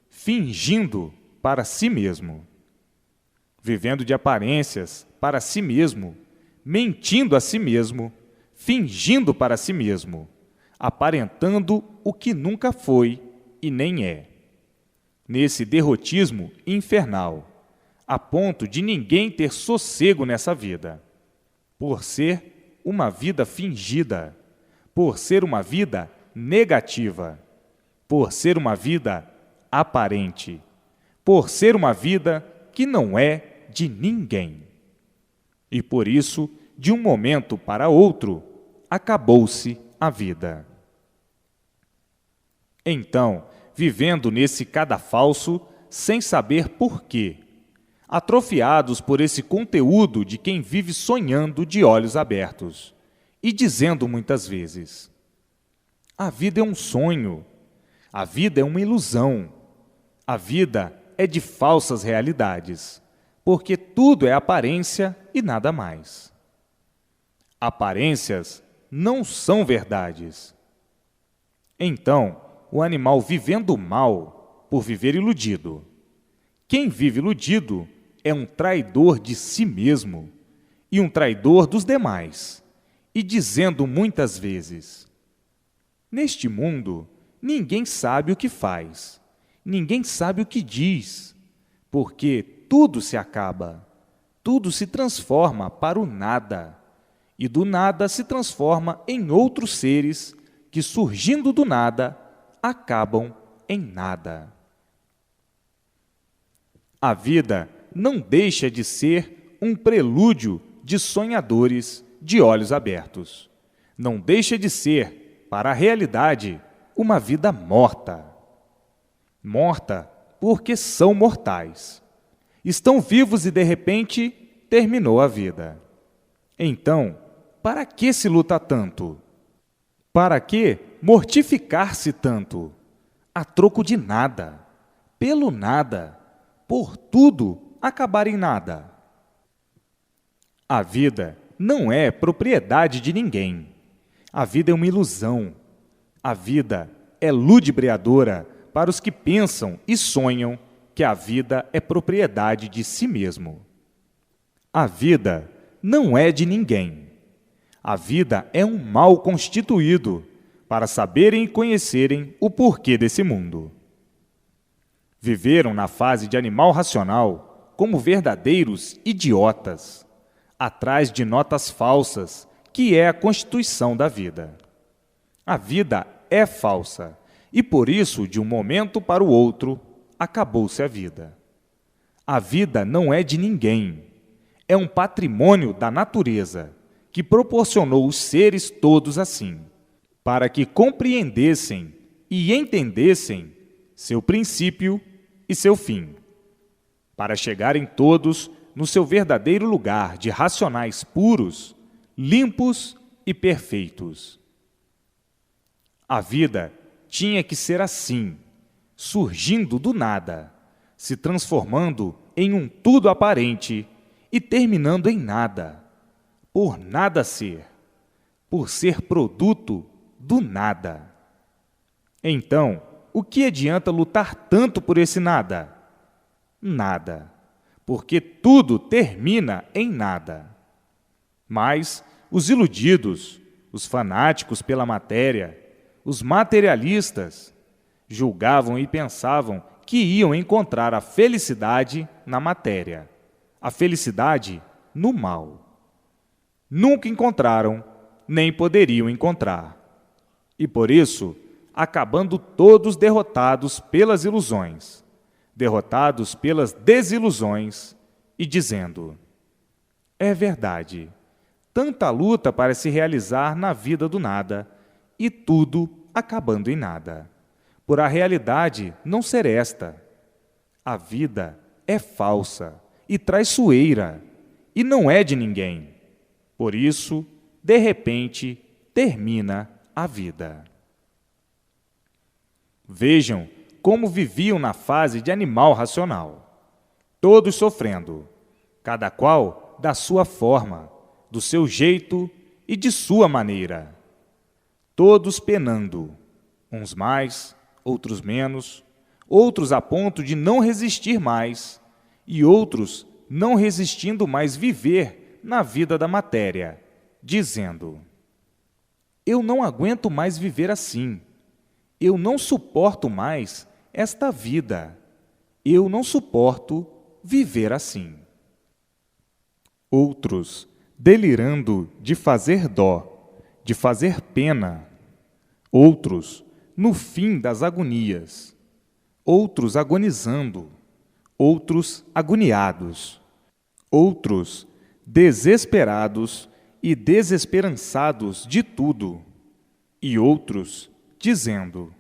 fingindo para si mesmo, vivendo de aparências para si mesmo, mentindo a si mesmo, fingindo para si mesmo, aparentando o que nunca foi e nem é. Nesse derrotismo infernal, a ponto de ninguém ter sossego nessa vida, por ser uma vida fingida, por ser uma vida negativa, por ser uma vida aparente, por ser uma vida que não é de ninguém. E por isso, de um momento para outro, acabou-se a vida. Então, vivendo nesse cadafalso, sem saber por quê, atrofiados por esse conteúdo de quem vive sonhando de olhos abertos, e dizendo muitas vezes: a vida é um sonho, a vida é uma ilusão, a vida é de falsas realidades, porque tudo é aparência e nada mais. Aparências não são verdades. Então, o animal vivendo mal por viver iludido. Quem vive iludido é um traidor de si mesmo e um traidor dos demais, e dizendo muitas vezes: neste mundo, ninguém sabe o que faz, ninguém sabe o que diz, porque tudo se acaba, tudo se transforma para o nada, e do nada se transforma em outros seres que, surgindo do nada, acabam em nada. A vida não deixa de ser um prelúdio de sonhadores de olhos abertos. Não deixa de ser, para a realidade, uma vida morta. Morta porque são mortais. Estão vivos e, de repente, terminou a vida. Então, para que se luta tanto? Para que mortificar-se tanto? A troco de nada, pelo nada, por tudo acabar em nada. A vida não é propriedade de ninguém. A vida é uma ilusão. A vida é ludibriadora para os que pensam e sonham que a vida é propriedade de si mesmo. A vida não é de ninguém. A vida é um mal constituído para saberem e conhecerem o porquê desse mundo. Viveram na fase de animal racional como verdadeiros idiotas, atrás de notas falsas, que é a constituição da vida. A vida é falsa e, por isso, de um momento para o outro, acabou-se a vida. A vida não é de ninguém, é um patrimônio da natureza, que proporcionou os seres todos assim, para que compreendessem e entendessem seu princípio e seu fim, para chegarem todos no seu verdadeiro lugar de racionais puros, limpos e perfeitos. A vida tinha que ser assim, surgindo do nada, se transformando em um tudo aparente e terminando em nada, por nada ser, por ser produto do nada. Então, o que adianta lutar tanto por esse nada? Nada, porque tudo termina em nada. Mas os iludidos, os fanáticos pela matéria, os materialistas, julgavam e pensavam que iam encontrar a felicidade na matéria, a felicidade no mal. Nunca encontraram, nem poderiam encontrar. E por isso, acabando todos derrotados pelas ilusões, derrotados pelas desilusões, e dizendo: é verdade, tanta luta para se realizar na vida do nada, e tudo acabando em nada, por a realidade não ser esta. A vida é falsa e traiçoeira, e não é de ninguém. Por isso, de repente, termina a vida. Vejam como viviam na fase de animal racional, todos sofrendo, cada qual da sua forma, do seu jeito e de sua maneira, todos penando, uns mais, outros menos, outros a ponto de não resistir mais, e outros não resistindo mais viver na vida da matéria, dizendo: eu não aguento mais viver assim, eu não suporto mais esta vida, eu não suporto viver assim. Outros delirando de fazer dó, de fazer pena, outros no fim das agonias, outros agonizando, outros agoniados, outros desesperados e desesperançados de tudo, e outros dizendo: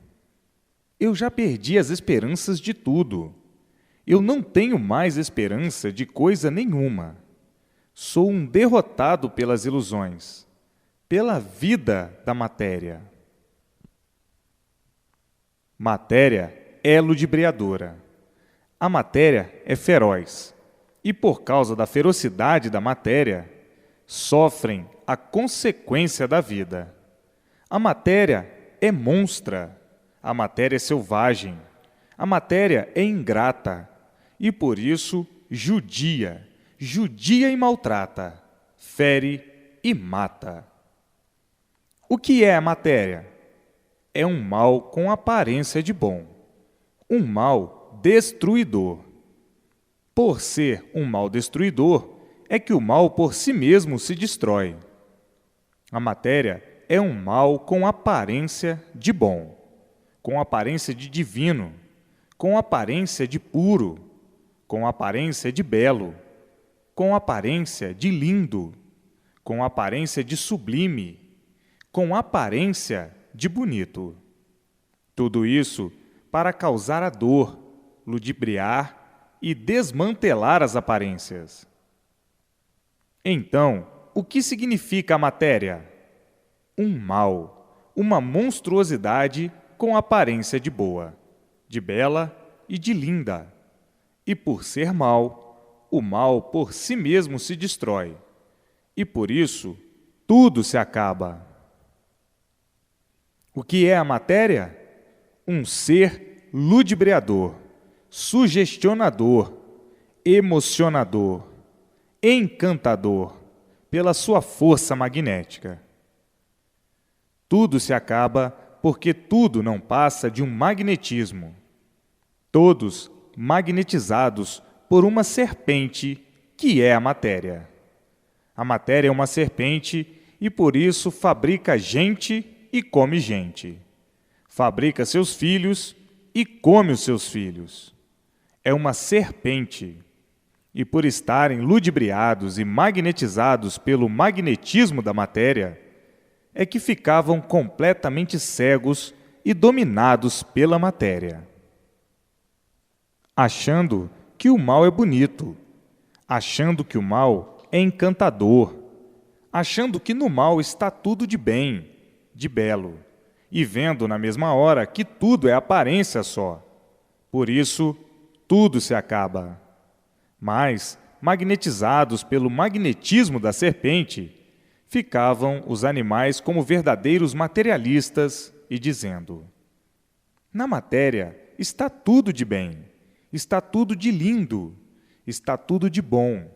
eu já perdi as esperanças de tudo, eu não tenho mais esperança de coisa nenhuma, sou um derrotado pelas ilusões, pela vida da matéria. Matéria é ludibriadora. A matéria é feroz, e por causa da ferocidade da matéria, sofrem a consequência da vida. A matéria é monstra, a matéria é selvagem, a matéria é ingrata, e por isso judia e maltrata, fere e mata. O que é a matéria? É um mal com aparência de bom, um mal destruidor. Por ser um mal destruidor, é que o mal por si mesmo se destrói. A matéria é um mal com aparência de bom, com aparência de divino, com aparência de puro, com aparência de belo, com aparência de lindo, com aparência de sublime, com aparência de bonito. Tudo isso para causar a dor, ludibriar e desmantelar as aparências. Então, o que significa a matéria? Um mal, uma monstruosidade com aparência de boa, de bela e de linda. E por ser mal, o mal por si mesmo se destrói. E por isso, tudo se acaba. O que é a matéria? Um ser ludibriador, sugestionador, emocionador, encantador, pela sua força magnética. Tudo se acaba porque tudo não passa de um magnetismo. Todos magnetizados por uma serpente que é a matéria. A matéria é uma serpente e por isso fabrica gente e come gente. Fabrica seus filhos e come os seus filhos. É uma serpente. E por estarem ludibriados e magnetizados pelo magnetismo da matéria, é que ficavam completamente cegos e dominados pela matéria. Achando que o mal é bonito, achando que o mal é encantador, achando que no mal está tudo de bem, de belo, e vendo na mesma hora que tudo é aparência só. Por isso, tudo se acaba. Mas, magnetizados pelo magnetismo da serpente, ficavam os animais como verdadeiros materialistas e dizendo: na matéria está tudo de bem, está tudo de lindo, está tudo de bom,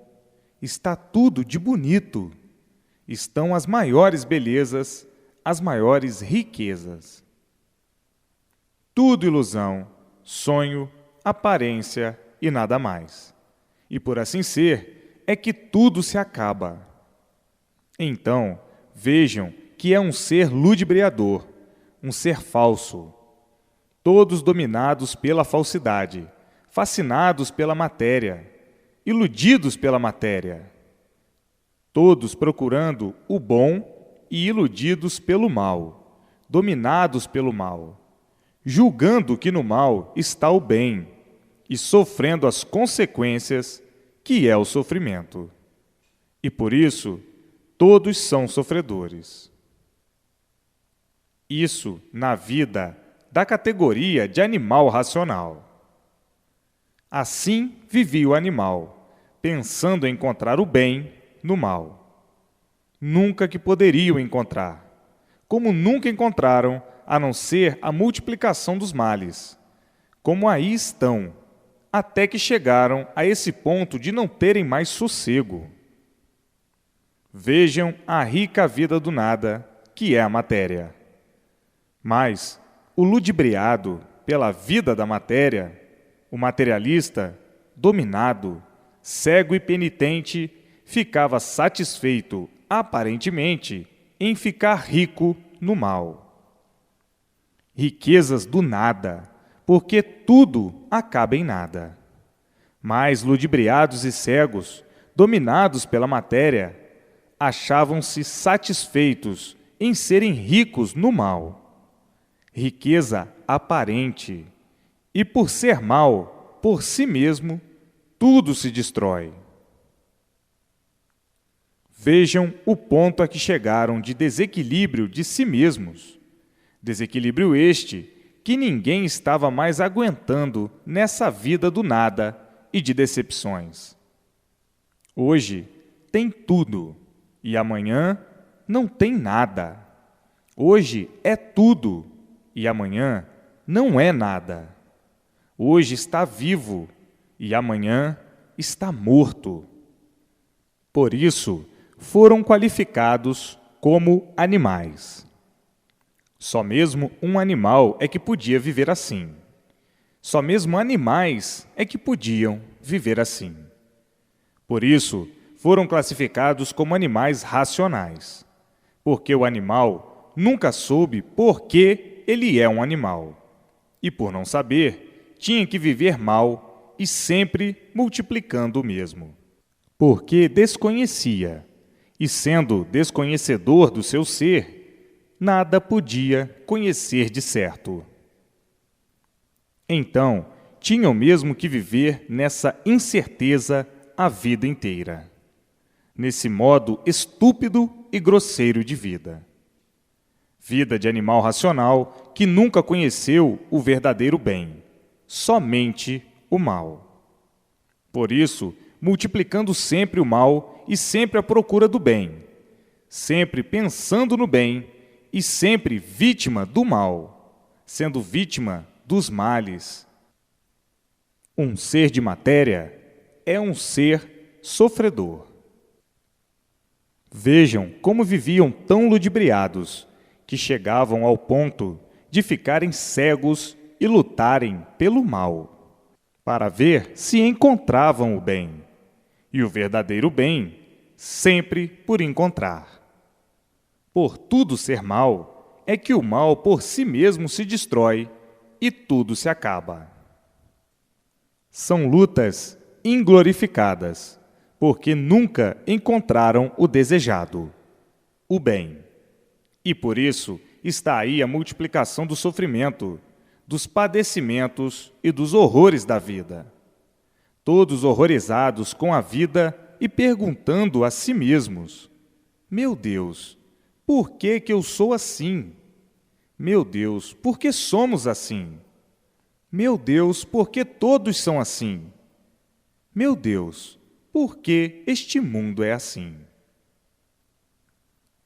está tudo de bonito, estão as maiores belezas, as maiores riquezas. Tudo ilusão, sonho, aparência e nada mais. E por assim ser, é que tudo se acaba. Então, vejam que é um ser ludibriador, um ser falso. Todos dominados pela falsidade, fascinados pela matéria, iludidos pela matéria. Todos procurando o bom e iludidos pelo mal, dominados pelo mal, julgando que no mal está o bem e sofrendo as consequências que é o sofrimento. E por isso, todos são sofredores. Isso na vida da categoria de animal racional. Assim vivia o animal, pensando em encontrar o bem no mal. Nunca que poderiam encontrar, como nunca encontraram, a não ser a multiplicação dos males, como aí estão, até que chegaram a esse ponto de não terem mais sossego. Vejam a rica vida do nada, que é a matéria. Mas o ludibriado pela vida da matéria, o materialista, dominado, cego e penitente, ficava satisfeito, aparentemente, em ficar rico no mal. Riquezas do nada, porque tudo acaba em nada. Mas ludibriados e cegos, dominados pela matéria, achavam-se satisfeitos em serem ricos no mal. Riqueza aparente. E por ser mal, por si mesmo, tudo se destrói. Vejam o ponto a que chegaram de desequilíbrio de si mesmos. Desequilíbrio este que ninguém estava mais aguentando nessa vida do nada e de decepções. Hoje tem tudo e amanhã não tem nada. Hoje é tudo e amanhã não é nada. Hoje está vivo e amanhã está morto. Por isso, foram qualificados como animais. Só mesmo um animal é que podia viver assim. Só mesmo animais é que podiam viver assim. Por isso, foram classificados como animais racionais, porque o animal nunca soube por que ele é um animal. E por não saber, tinha que viver mal e sempre multiplicando o mesmo. Porque desconhecia, e sendo desconhecedor do seu ser, nada podia conhecer de certo. Então, tinham mesmo que viver nessa incerteza a vida inteira, nesse modo estúpido e grosseiro de vida. Vida de animal racional que nunca conheceu o verdadeiro bem, somente o mal. Por isso, multiplicando sempre o mal e sempre à procura do bem, sempre pensando no bem e sempre vítima do mal, sendo vítima dos males. Um ser de matéria é um ser sofredor. Vejam como viviam tão ludibriados, que chegavam ao ponto de ficarem cegos e lutarem pelo mal, para ver se encontravam o bem, e o verdadeiro bem sempre por encontrar. Por tudo ser mal, é que o mal por si mesmo se destrói e tudo se acaba. São lutas inglorificadas, porque nunca encontraram o desejado, o bem. E por isso está aí a multiplicação do sofrimento, dos padecimentos e dos horrores da vida. Todos horrorizados com a vida e perguntando a si mesmos: meu Deus, por que eu sou assim? Meu Deus, por que somos assim? Meu Deus, por que todos são assim? Meu Deus, por que este mundo é assim?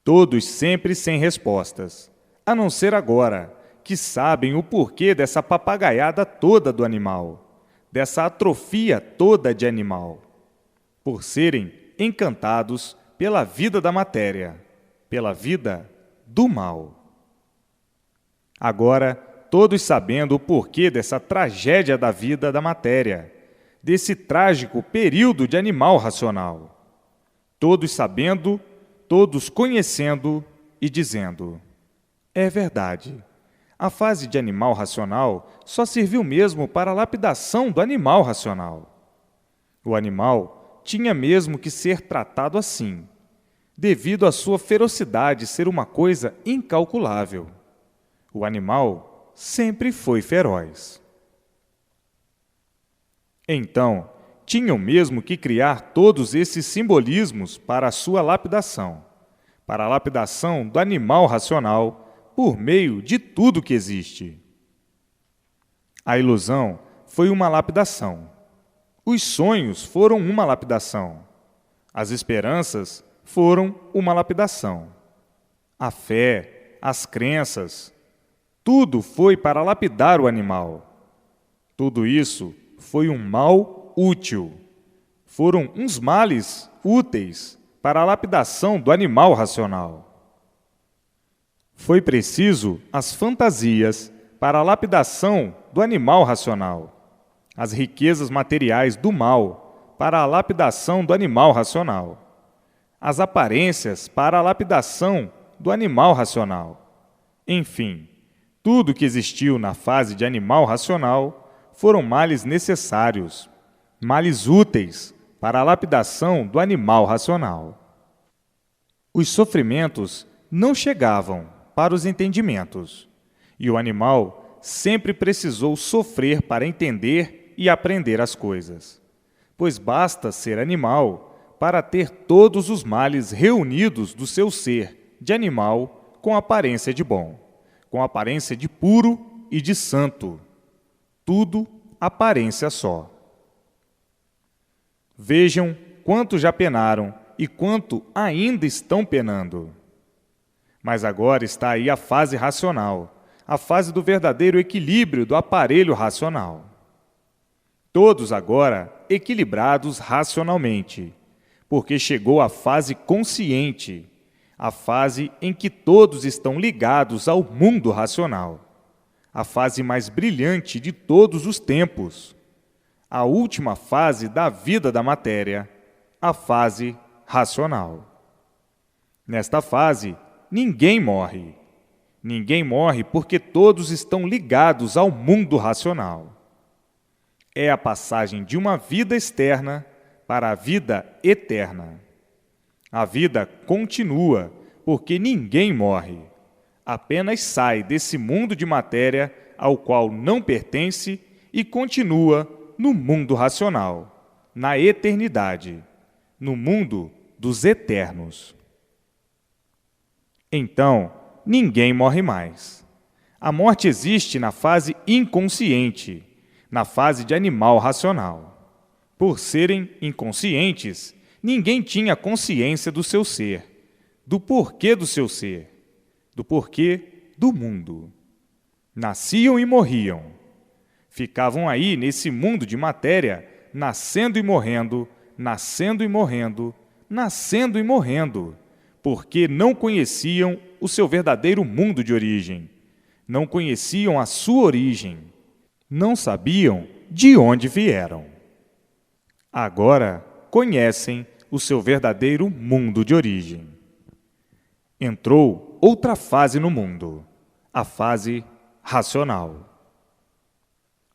Todos sempre sem respostas, a não ser agora, que sabem o porquê dessa papagaiada toda do animal, dessa atrofia toda de animal, por serem encantados pela vida da matéria, pela vida do mal. Agora, todos sabendo o porquê dessa tragédia da vida da matéria, desse trágico período de animal racional, todos sabendo, todos conhecendo e dizendo: é verdade, A fase de animal racional só serviu mesmo para a lapidação do animal racional. O animal tinha mesmo que ser tratado assim, devido à sua ferocidade ser uma coisa incalculável. O animal sempre foi feroz. Então, tinham mesmo que criar todos esses simbolismos para a sua lapidação, para a lapidação do animal racional, por meio de tudo que existe. A ilusão foi uma lapidação. Os sonhos foram uma lapidação. As esperanças foram uma lapidação. A fé, as crenças, tudo foi para lapidar o animal. Tudo isso foi um mal útil. Foram uns males úteis para a lapidação do animal racional. Foi preciso as fantasias para a lapidação do animal racional, as riquezas materiais do mal para a lapidação do animal racional, as aparências para a lapidação do animal racional. Enfim, tudo que existiu na fase de animal racional foram males necessários, males úteis para a lapidação do animal racional. Os sofrimentos não chegavam para os entendimentos, e o animal sempre precisou sofrer para entender e aprender as coisas, pois basta ser animal para ter todos os males reunidos do seu ser de animal com aparência de bom, com aparência de puro e de santo, tudo aparência só. Vejam quanto já penaram e quanto ainda estão penando. Mas agora está aí a fase racional, a fase do verdadeiro equilíbrio do aparelho racional. Todos agora equilibrados racionalmente, porque chegou a fase consciente, a fase em que todos estão ligados ao mundo racional, a fase mais brilhante de todos os tempos, a última fase da vida da matéria, a fase racional. Nesta fase, ninguém morre. Ninguém morre porque todos estão ligados ao mundo racional. É a passagem de uma vida externa para a vida eterna. A vida continua porque ninguém morre. Apenas sai desse mundo de matéria ao qual não pertence e continua no mundo racional, na eternidade, no mundo dos eternos. Então, ninguém morre mais. A morte existe na fase inconsciente, na fase de animal racional. Por serem inconscientes, ninguém tinha consciência do seu ser, do porquê do seu ser, do porquê do mundo. Nasciam e morriam. Ficavam aí nesse mundo de matéria, nascendo e morrendo, nascendo e morrendo, nascendo e morrendo, porque não conheciam o seu verdadeiro mundo de origem, não conheciam a sua origem, não sabiam de onde vieram. Agora conhecem o seu verdadeiro mundo de origem. Entrou outra fase no mundo, a fase racional.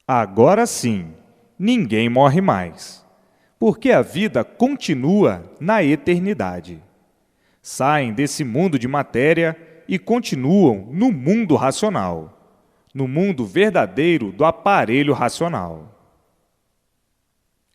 Agora sim, ninguém morre mais, porque a vida continua na eternidade. Saem desse mundo de matéria e continuam no mundo racional, no mundo verdadeiro do aparelho racional.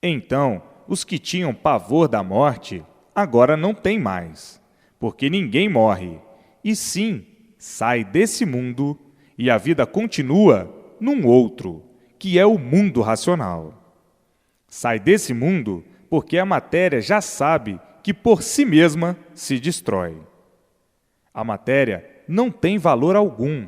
Então, os que tinham pavor da morte, agora não têm mais, porque ninguém morre, e sim, sai desse mundo e a vida continua num outro, que é o mundo racional. Sai desse mundo porque a matéria já sabe que por si mesma se destrói. A matéria não tem valor algum.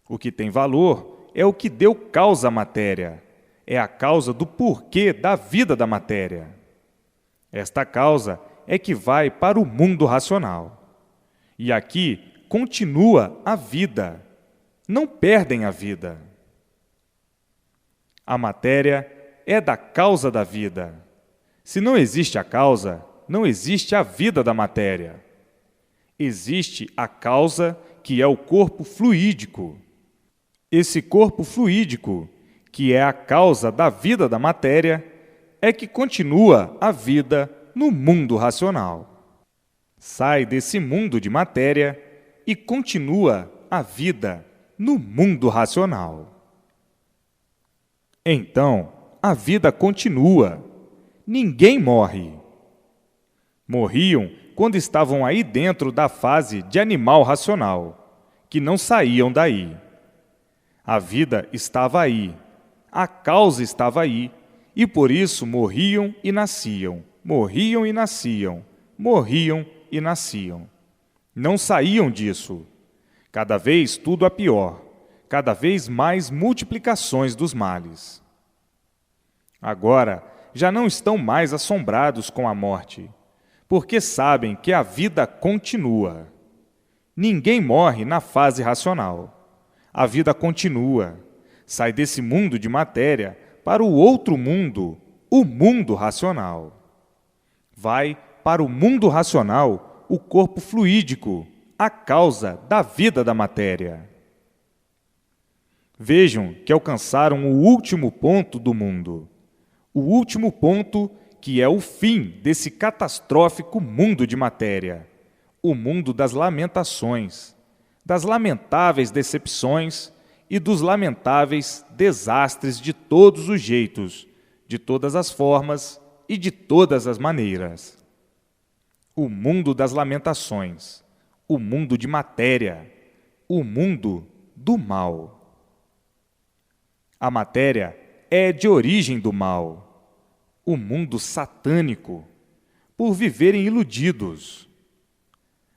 O que tem valor é o que deu causa à matéria, é a causa do porquê da vida da matéria. Esta causa é que vai para o mundo racional. E aqui continua a vida, não perdem a vida. A matéria é da causa da vida. Se não existe a causa, não existe a vida da matéria. Existe a causa, que é o corpo fluídico. Esse corpo fluídico, que é a causa da vida da matéria, é que continua a vida no mundo racional. Sai desse mundo de matéria e continua a vida no mundo racional. Então, a vida continua. Ninguém morre. Morriam quando estavam aí dentro da fase de animal racional, que não saíam daí. A vida estava aí, a causa estava aí, e por isso morriam e nasciam, morriam e nasciam, morriam e nasciam. Não saíam disso. Cada vez tudo a pior, cada vez mais multiplicações dos males. Agora, já não estão mais assombrados com a morte, porque sabem que a vida continua. Ninguém morre na fase racional. A vida continua, sai desse mundo de matéria para o outro mundo, o mundo racional. Vai para o mundo racional o corpo fluídico, a causa da vida da matéria. Vejam que alcançaram o último ponto do mundo, o último ponto que é o fim desse catastrófico mundo de matéria, o mundo das lamentações, das lamentáveis decepções e dos lamentáveis desastres de todos os jeitos, de todas as formas e de todas as maneiras. O mundo das lamentações, o mundo de matéria, o mundo do mal. A matéria é de origem do mal, o mundo satânico, por viverem iludidos.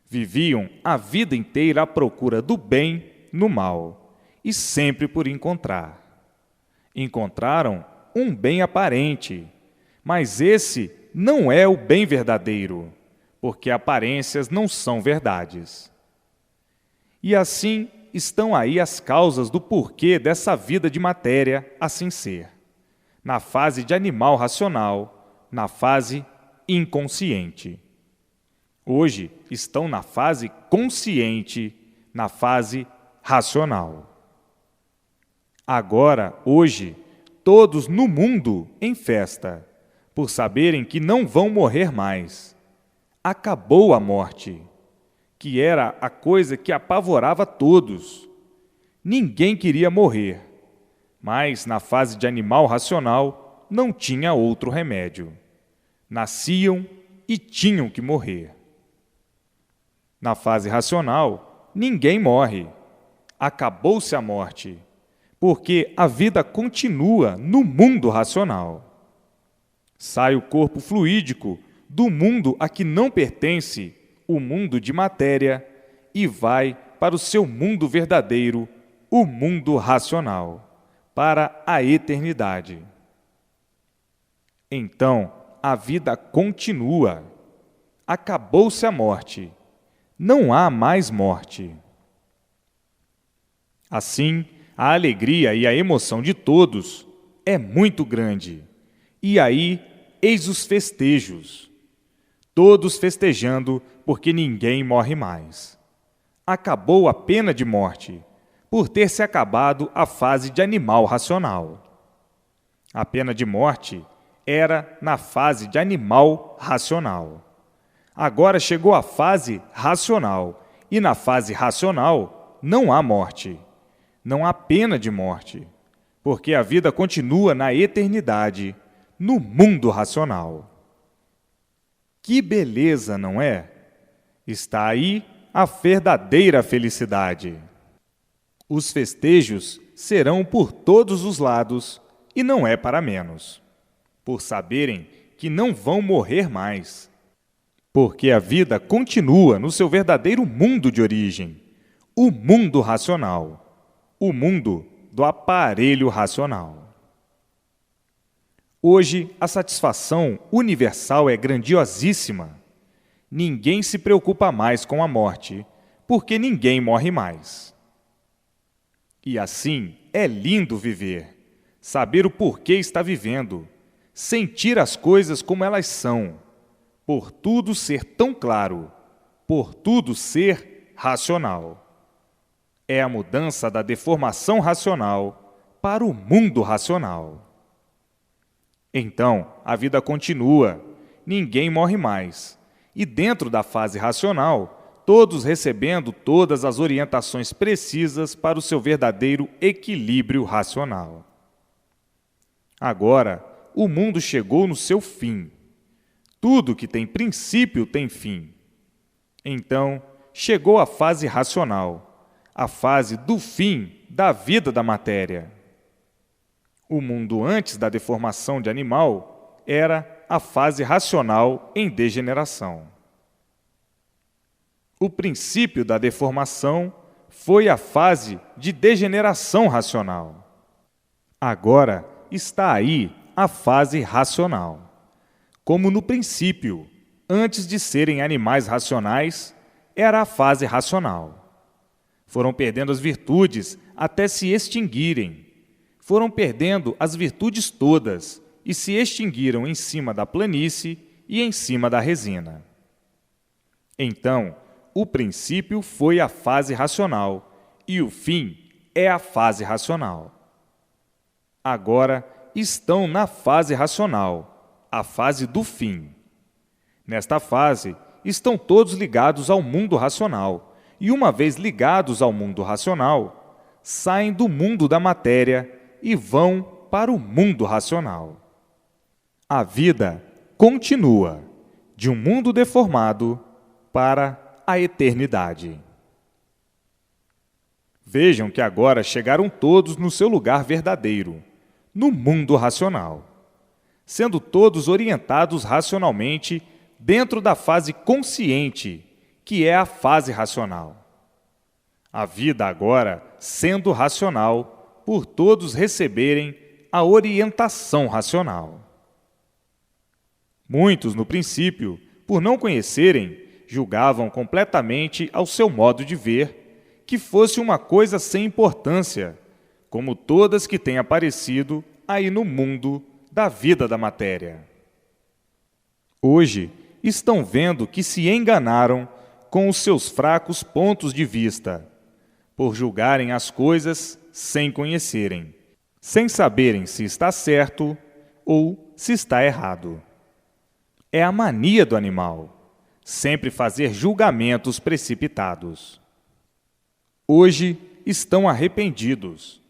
Viviam a vida inteira à procura do bem no mal, e sempre por encontrar. Encontraram um bem aparente, mas esse não é o bem verdadeiro, porque aparências não são verdades. E assim estão aí as causas do porquê dessa vida de matéria assim ser, na fase de animal racional, na fase inconsciente. Hoje estão na fase consciente, na fase racional. Agora, hoje, todos no mundo em festa, por saberem que não vão morrer mais. Acabou a morte, que era a coisa que apavorava todos. Ninguém queria morrer, mas na fase de animal racional não tinha outro remédio. Nasciam e tinham que morrer. Na fase racional, ninguém morre. Acabou-se a morte, porque a vida continua no mundo racional. Sai o corpo fluídico do mundo a que não pertence, o mundo de matéria, e vai para o seu mundo verdadeiro, o mundo racional, para a eternidade. Então, a vida continua. Acabou-se a morte. Não há mais morte. Assim, a alegria e a emoção de todos é muito grande. E aí, eis os festejos. Todos festejando porque ninguém morre mais. Acabou a pena de morte, por ter se acabado a fase de animal racional. A pena de morte era na fase de animal racional. Agora chegou a fase racional, e na fase racional não há morte, não há pena de morte, porque a vida continua na eternidade, no mundo racional. Que beleza, não é? Está aí a verdadeira felicidade. Os festejos serão por todos os lados, e não é para menos, por saberem que não vão morrer mais. Porque a vida continua no seu verdadeiro mundo de origem, o mundo racional, o mundo do aparelho racional. Hoje, a satisfação universal é grandiosíssima. Ninguém se preocupa mais com a morte, porque ninguém morre mais. E assim é lindo viver, saber o porquê está vivendo, sentir as coisas como elas são, por tudo ser tão claro, por tudo ser racional. É a mudança da deformação racional para o mundo racional. Então, a vida continua, ninguém morre mais, e dentro da fase racional, todos recebendo todas as orientações precisas para o seu verdadeiro equilíbrio racional. Agora, o mundo chegou no seu fim. Tudo que tem princípio tem fim. Então, chegou a fase racional, a fase do fim da vida da matéria. O mundo antes da deformação de animal era a fase racional em degeneração. O princípio da deformação foi a fase de degeneração racional. Agora está aí a fase racional. Como no princípio, antes de serem animais racionais, era a fase racional. Foram perdendo as virtudes até se extinguirem. Foram perdendo as virtudes todas e se extinguiram em cima da planície e em cima da resina. Então, o princípio foi a fase racional e o fim é a fase racional. Agora estão na fase racional, a fase do fim. Nesta fase, estão todos ligados ao mundo racional e, uma vez ligados ao mundo racional, saem do mundo da matéria e vão para o mundo racional. A vida continua, de um mundo deformado para a eternidade. Vejam que agora chegaram todos no seu lugar verdadeiro, no mundo racional, sendo todos orientados racionalmente dentro da fase consciente, que é a fase racional. A vida agora sendo racional, por todos receberem a orientação racional. Muitos, no princípio, por não conhecerem, julgavam completamente ao seu modo de ver que fosse uma coisa sem importância, como todas que têm aparecido aí no mundo da vida da matéria. Hoje, estão vendo que se enganaram com os seus fracos pontos de vista, por julgarem as coisas sem conhecerem, sem saberem se está certo ou se está errado. É a mania do animal, sempre fazer julgamentos precipitados. Hoje estão arrependidos,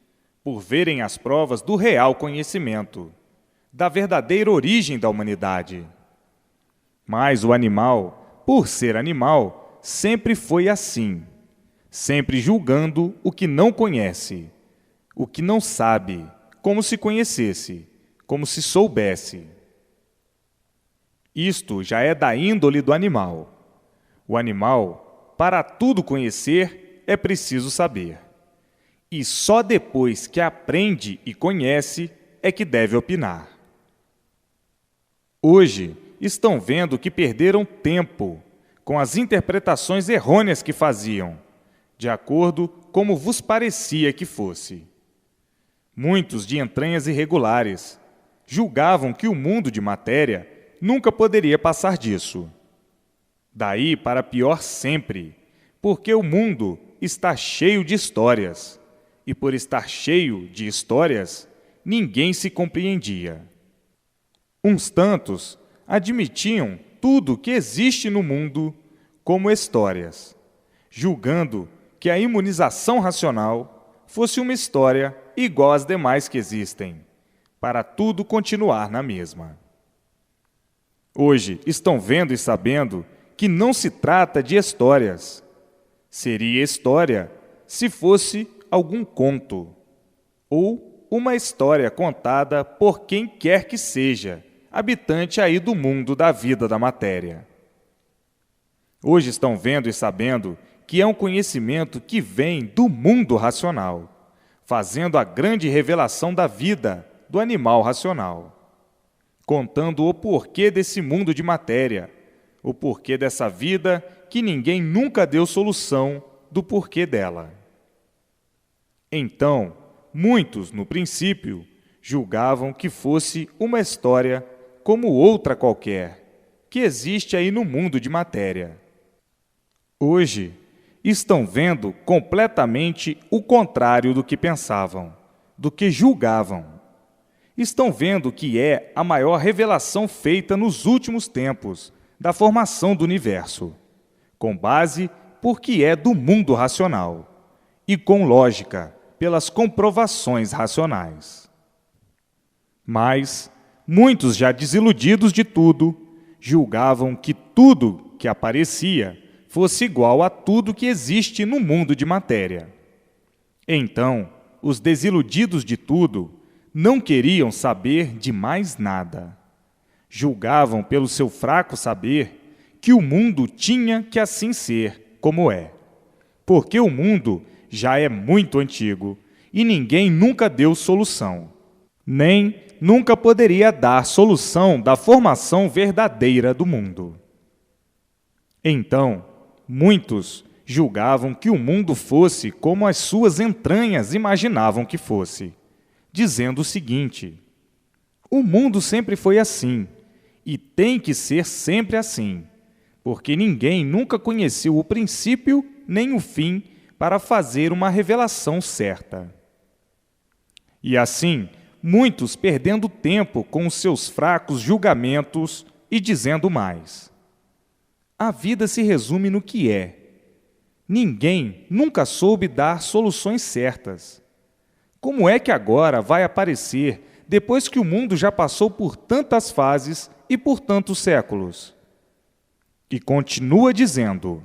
por verem as provas do real conhecimento, da verdadeira origem da humanidade. Mas o animal, por ser animal, sempre foi assim, sempre julgando o que não conhece, o que não sabe, como se conhecesse, como se soubesse. Isto já é da índole do animal. O animal, para tudo conhecer, é preciso saber. E só depois que aprende e conhece é que deve opinar. Hoje, estão vendo que perderam tempo com as interpretações errôneas que faziam, de acordo como vos parecia que fosse. Muitos de entranhas irregulares julgavam que o mundo de matéria nunca poderia passar disso. Daí para pior sempre, porque o mundo está cheio de histórias, e por estar cheio de histórias, ninguém se compreendia. Uns tantos admitiam tudo que existe no mundo como histórias, julgando que a imunização racional fosse uma história igual às demais que existem, para tudo continuar na mesma. Hoje estão vendo e sabendo que não se trata de histórias. Seria história se fosse algum conto, ou uma história contada por quem quer que seja, habitante aí do mundo da vida da matéria. Hoje estão vendo e sabendo que é um conhecimento que vem do mundo racional, fazendo a grande revelação da vida do animal racional, contando o porquê desse mundo de matéria, o porquê dessa vida que ninguém nunca deu solução do porquê dela. Então, muitos, no princípio, julgavam que fosse uma história como outra qualquer, que existe aí no mundo de matéria. Hoje, estão vendo completamente o contrário do que pensavam, do que julgavam. Estão vendo que é a maior revelação feita nos últimos tempos da formação do universo, com base porque é do mundo racional e com lógica, pelas comprovações racionais. Mas muitos, já desiludidos de tudo, julgavam que tudo que aparecia fosse igual a tudo que existe no mundo de matéria. Então, os desiludidos de tudo não queriam saber de mais nada. Julgavam pelo seu fraco saber que o mundo tinha que assim ser como é, porque o mundo já é muito antigo e ninguém nunca deu solução, nem nunca poderia dar solução da formação verdadeira do mundo. Então, muitos julgavam que o mundo fosse como as suas entranhas imaginavam que fosse, dizendo o seguinte: o mundo sempre foi assim e tem que ser sempre assim, porque ninguém nunca conheceu o princípio nem o fim para fazer uma revelação certa. E assim, muitos perdendo tempo com os seus fracos julgamentos e dizendo mais: a vida se resume no que é. Ninguém nunca soube dar soluções certas. Como é que agora vai aparecer, depois que o mundo já passou por tantas fases e por tantos séculos? E continua dizendo: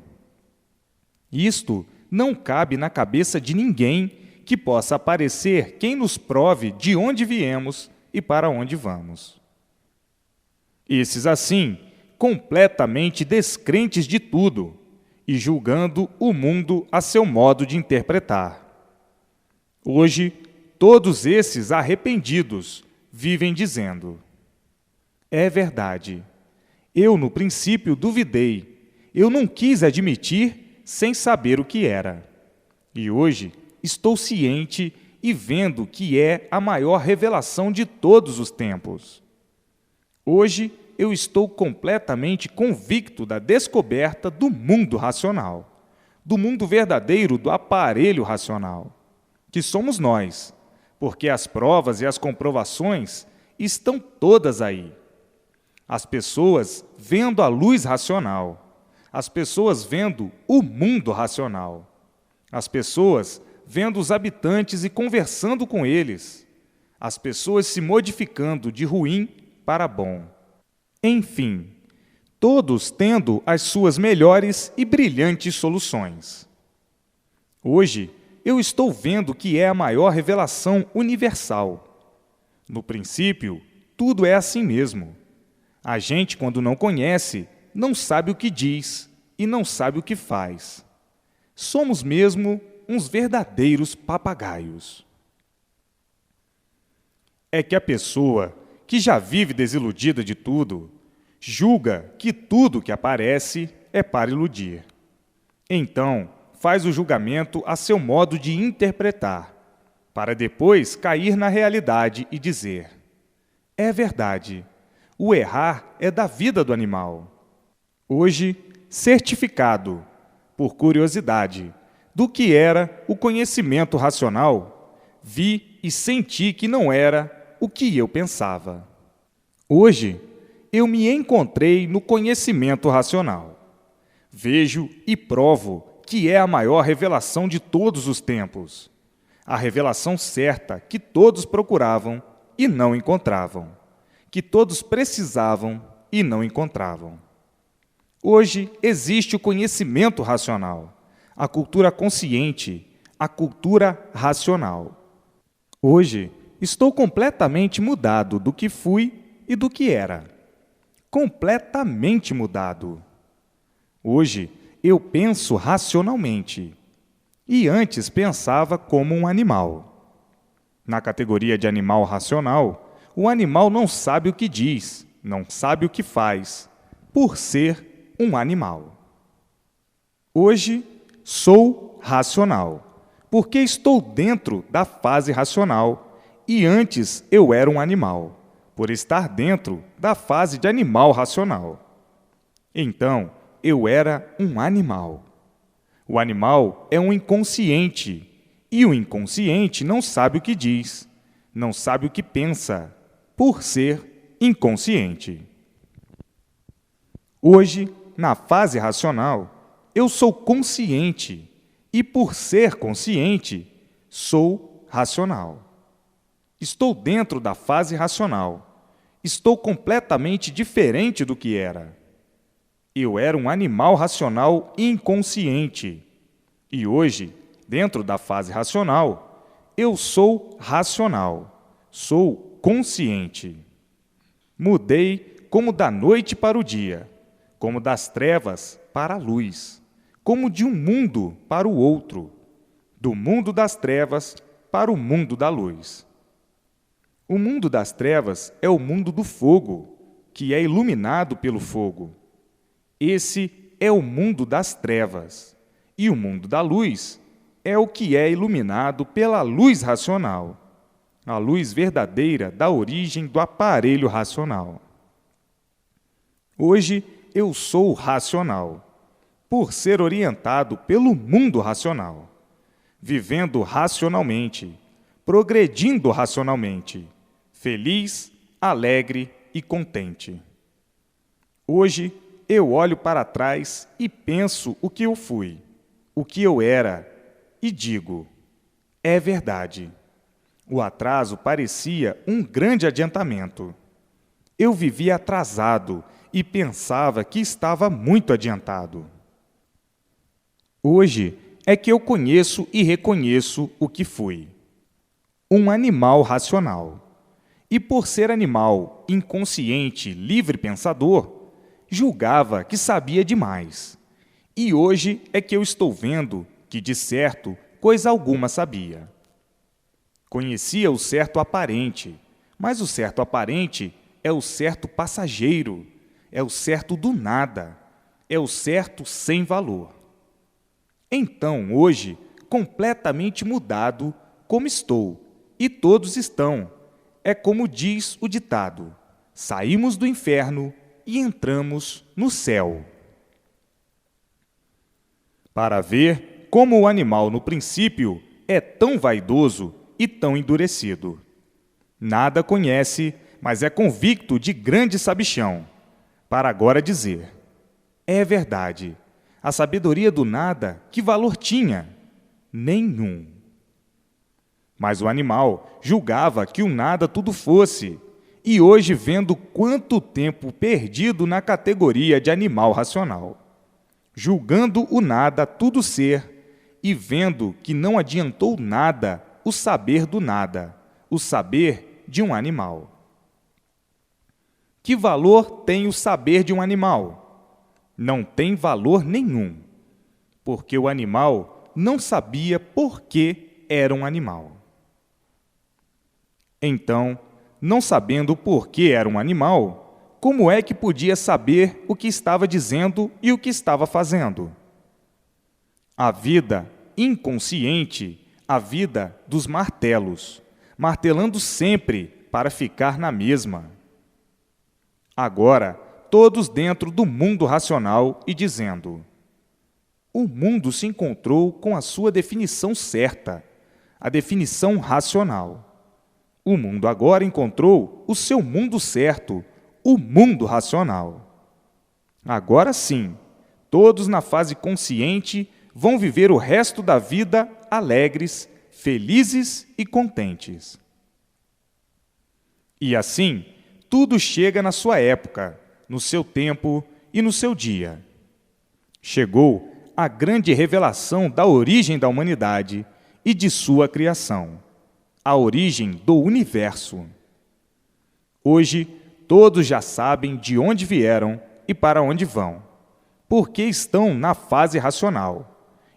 isto não cabe na cabeça de ninguém que possa aparecer quem nos prove de onde viemos e para onde vamos. Esses, assim, completamente descrentes de tudo e julgando o mundo a seu modo de interpretar. Hoje, todos esses arrependidos vivem dizendo: é verdade, eu no princípio duvidei, eu não quis admitir sem saber o que era. E hoje estou ciente e vendo que é a maior revelação de todos os tempos. Hoje eu estou completamente convicto da descoberta do mundo racional, do mundo verdadeiro do aparelho racional, que somos nós, porque as provas e as comprovações estão todas aí. As pessoas vendo a luz racional, as pessoas vendo o mundo racional, as pessoas vendo os habitantes e conversando com eles, as pessoas se modificando de ruim para bom. Enfim, todos tendo as suas melhores e brilhantes soluções. Hoje, eu estou vendo que é a maior revelação universal. No princípio, tudo é assim mesmo. A gente, quando não conhece, não sabe o que diz e não sabe o que faz. Somos mesmo uns verdadeiros papagaios. É que a pessoa que já vive desiludida de tudo, julga que tudo que aparece é para iludir. Então, faz o julgamento a seu modo de interpretar, para depois cair na realidade e dizer: é verdade, o errar é da vida do animal. Hoje, certificado, por curiosidade, do que era o conhecimento racional, vi e senti que não era o que eu pensava. Hoje, eu me encontrei no conhecimento racional. Vejo e provo que é a maior revelação de todos os tempos, a revelação certa que todos procuravam e não encontravam, que todos precisavam e não encontravam. Hoje existe o conhecimento racional, a cultura consciente, a cultura racional. Hoje, estou completamente mudado do que fui e do que era. Completamente mudado. Hoje, eu penso racionalmente. E antes pensava como um animal. Na categoria de animal racional, o animal não sabe o que diz, não sabe o que faz, por ser um animal. Hoje, sou racional, porque estou dentro da fase racional, e antes eu era um animal, por estar dentro da fase de animal racional. Então, eu era um animal. O animal é um inconsciente, e o inconsciente não sabe o que diz, não sabe o que pensa, por ser inconsciente. Hoje, na fase racional, eu sou consciente, e por ser consciente, sou racional. Estou dentro da fase racional. Estou completamente diferente do que era. Eu era um animal racional inconsciente. E hoje, dentro da fase racional, eu sou racional. Sou consciente. Mudei como da noite para o dia, como das trevas para a luz, como de um mundo para o outro, do mundo das trevas para o mundo da luz. O mundo das trevas é o mundo do fogo, que é iluminado pelo fogo. Esse é o mundo das trevas, e o mundo da luz é o que é iluminado pela luz racional, a luz verdadeira da origem do aparelho racional. Hoje eu sou racional, por ser orientado pelo mundo racional, vivendo racionalmente, progredindo racionalmente, feliz, alegre e contente. Hoje eu olho para trás e penso o que eu fui, o que eu era, e digo: é verdade. O atraso parecia um grande adiantamento. Eu vivia atrasado e pensava que estava muito adiantado. Hoje é que eu conheço e reconheço o que fui. Um animal racional. E por ser animal, inconsciente, livre pensador, julgava que sabia demais. E hoje é que eu estou vendo que, de certo, coisa alguma sabia. Conhecia o certo aparente, mas o certo aparente é o certo passageiro, é o certo do nada, é o certo sem valor. Então, hoje, completamente mudado, como estou, e todos estão, é como diz o ditado: saímos do inferno e entramos no céu. Para ver como o animal, no princípio, é tão vaidoso e tão endurecido. Nada conhece, mas é convicto de grande sabichão, para agora dizer: é verdade, a sabedoria do nada, que valor tinha? Nenhum. Mas o animal julgava que o nada tudo fosse, e hoje vendo quanto tempo perdido na categoria de animal racional, julgando o nada tudo ser, e vendo que não adiantou nada o saber do nada, o saber de um animal. Que valor tem o saber de um animal? Não tem valor nenhum, porque o animal não sabia por que era um animal. Então, não sabendo por que era um animal, como é que podia saber o que estava dizendo e o que estava fazendo? A vida inconsciente, a vida dos martelos, martelando sempre para ficar na mesma. Agora, todos dentro do mundo racional e dizendo: o mundo se encontrou com a sua definição certa, a definição racional. O mundo agora encontrou o seu mundo certo, o mundo racional. Agora sim, todos na fase consciente vão viver o resto da vida alegres, felizes e contentes. E assim, tudo chega na sua época, no seu tempo e no seu dia. Chegou a grande revelação da origem da humanidade e de sua criação, a origem do universo. Hoje, todos já sabem de onde vieram e para onde vão, porque estão na fase racional,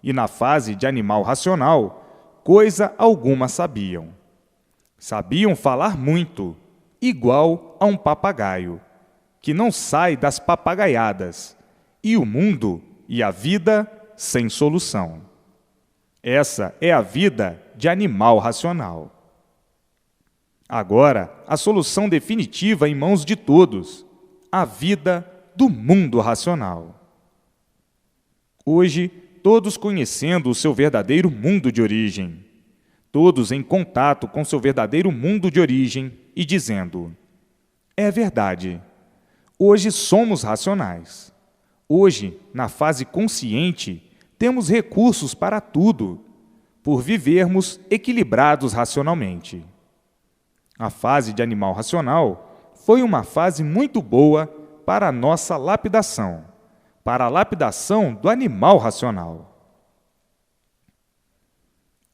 e na fase de animal racional, coisa alguma sabiam. Sabiam falar muito, igual a um papagaio, que não sai das papagaiadas, e o mundo e a vida sem solução. Essa é a vida de animal racional. Agora, a solução definitiva em mãos de todos, a vida do mundo racional. Hoje, todos conhecendo o seu verdadeiro mundo de origem, todos em contato com seu verdadeiro mundo de origem e dizendo: é verdade, hoje somos racionais. Hoje, na fase consciente, temos recursos para tudo, por vivermos equilibrados racionalmente. A fase de animal racional foi uma fase muito boa para a nossa lapidação, para a lapidação do animal racional.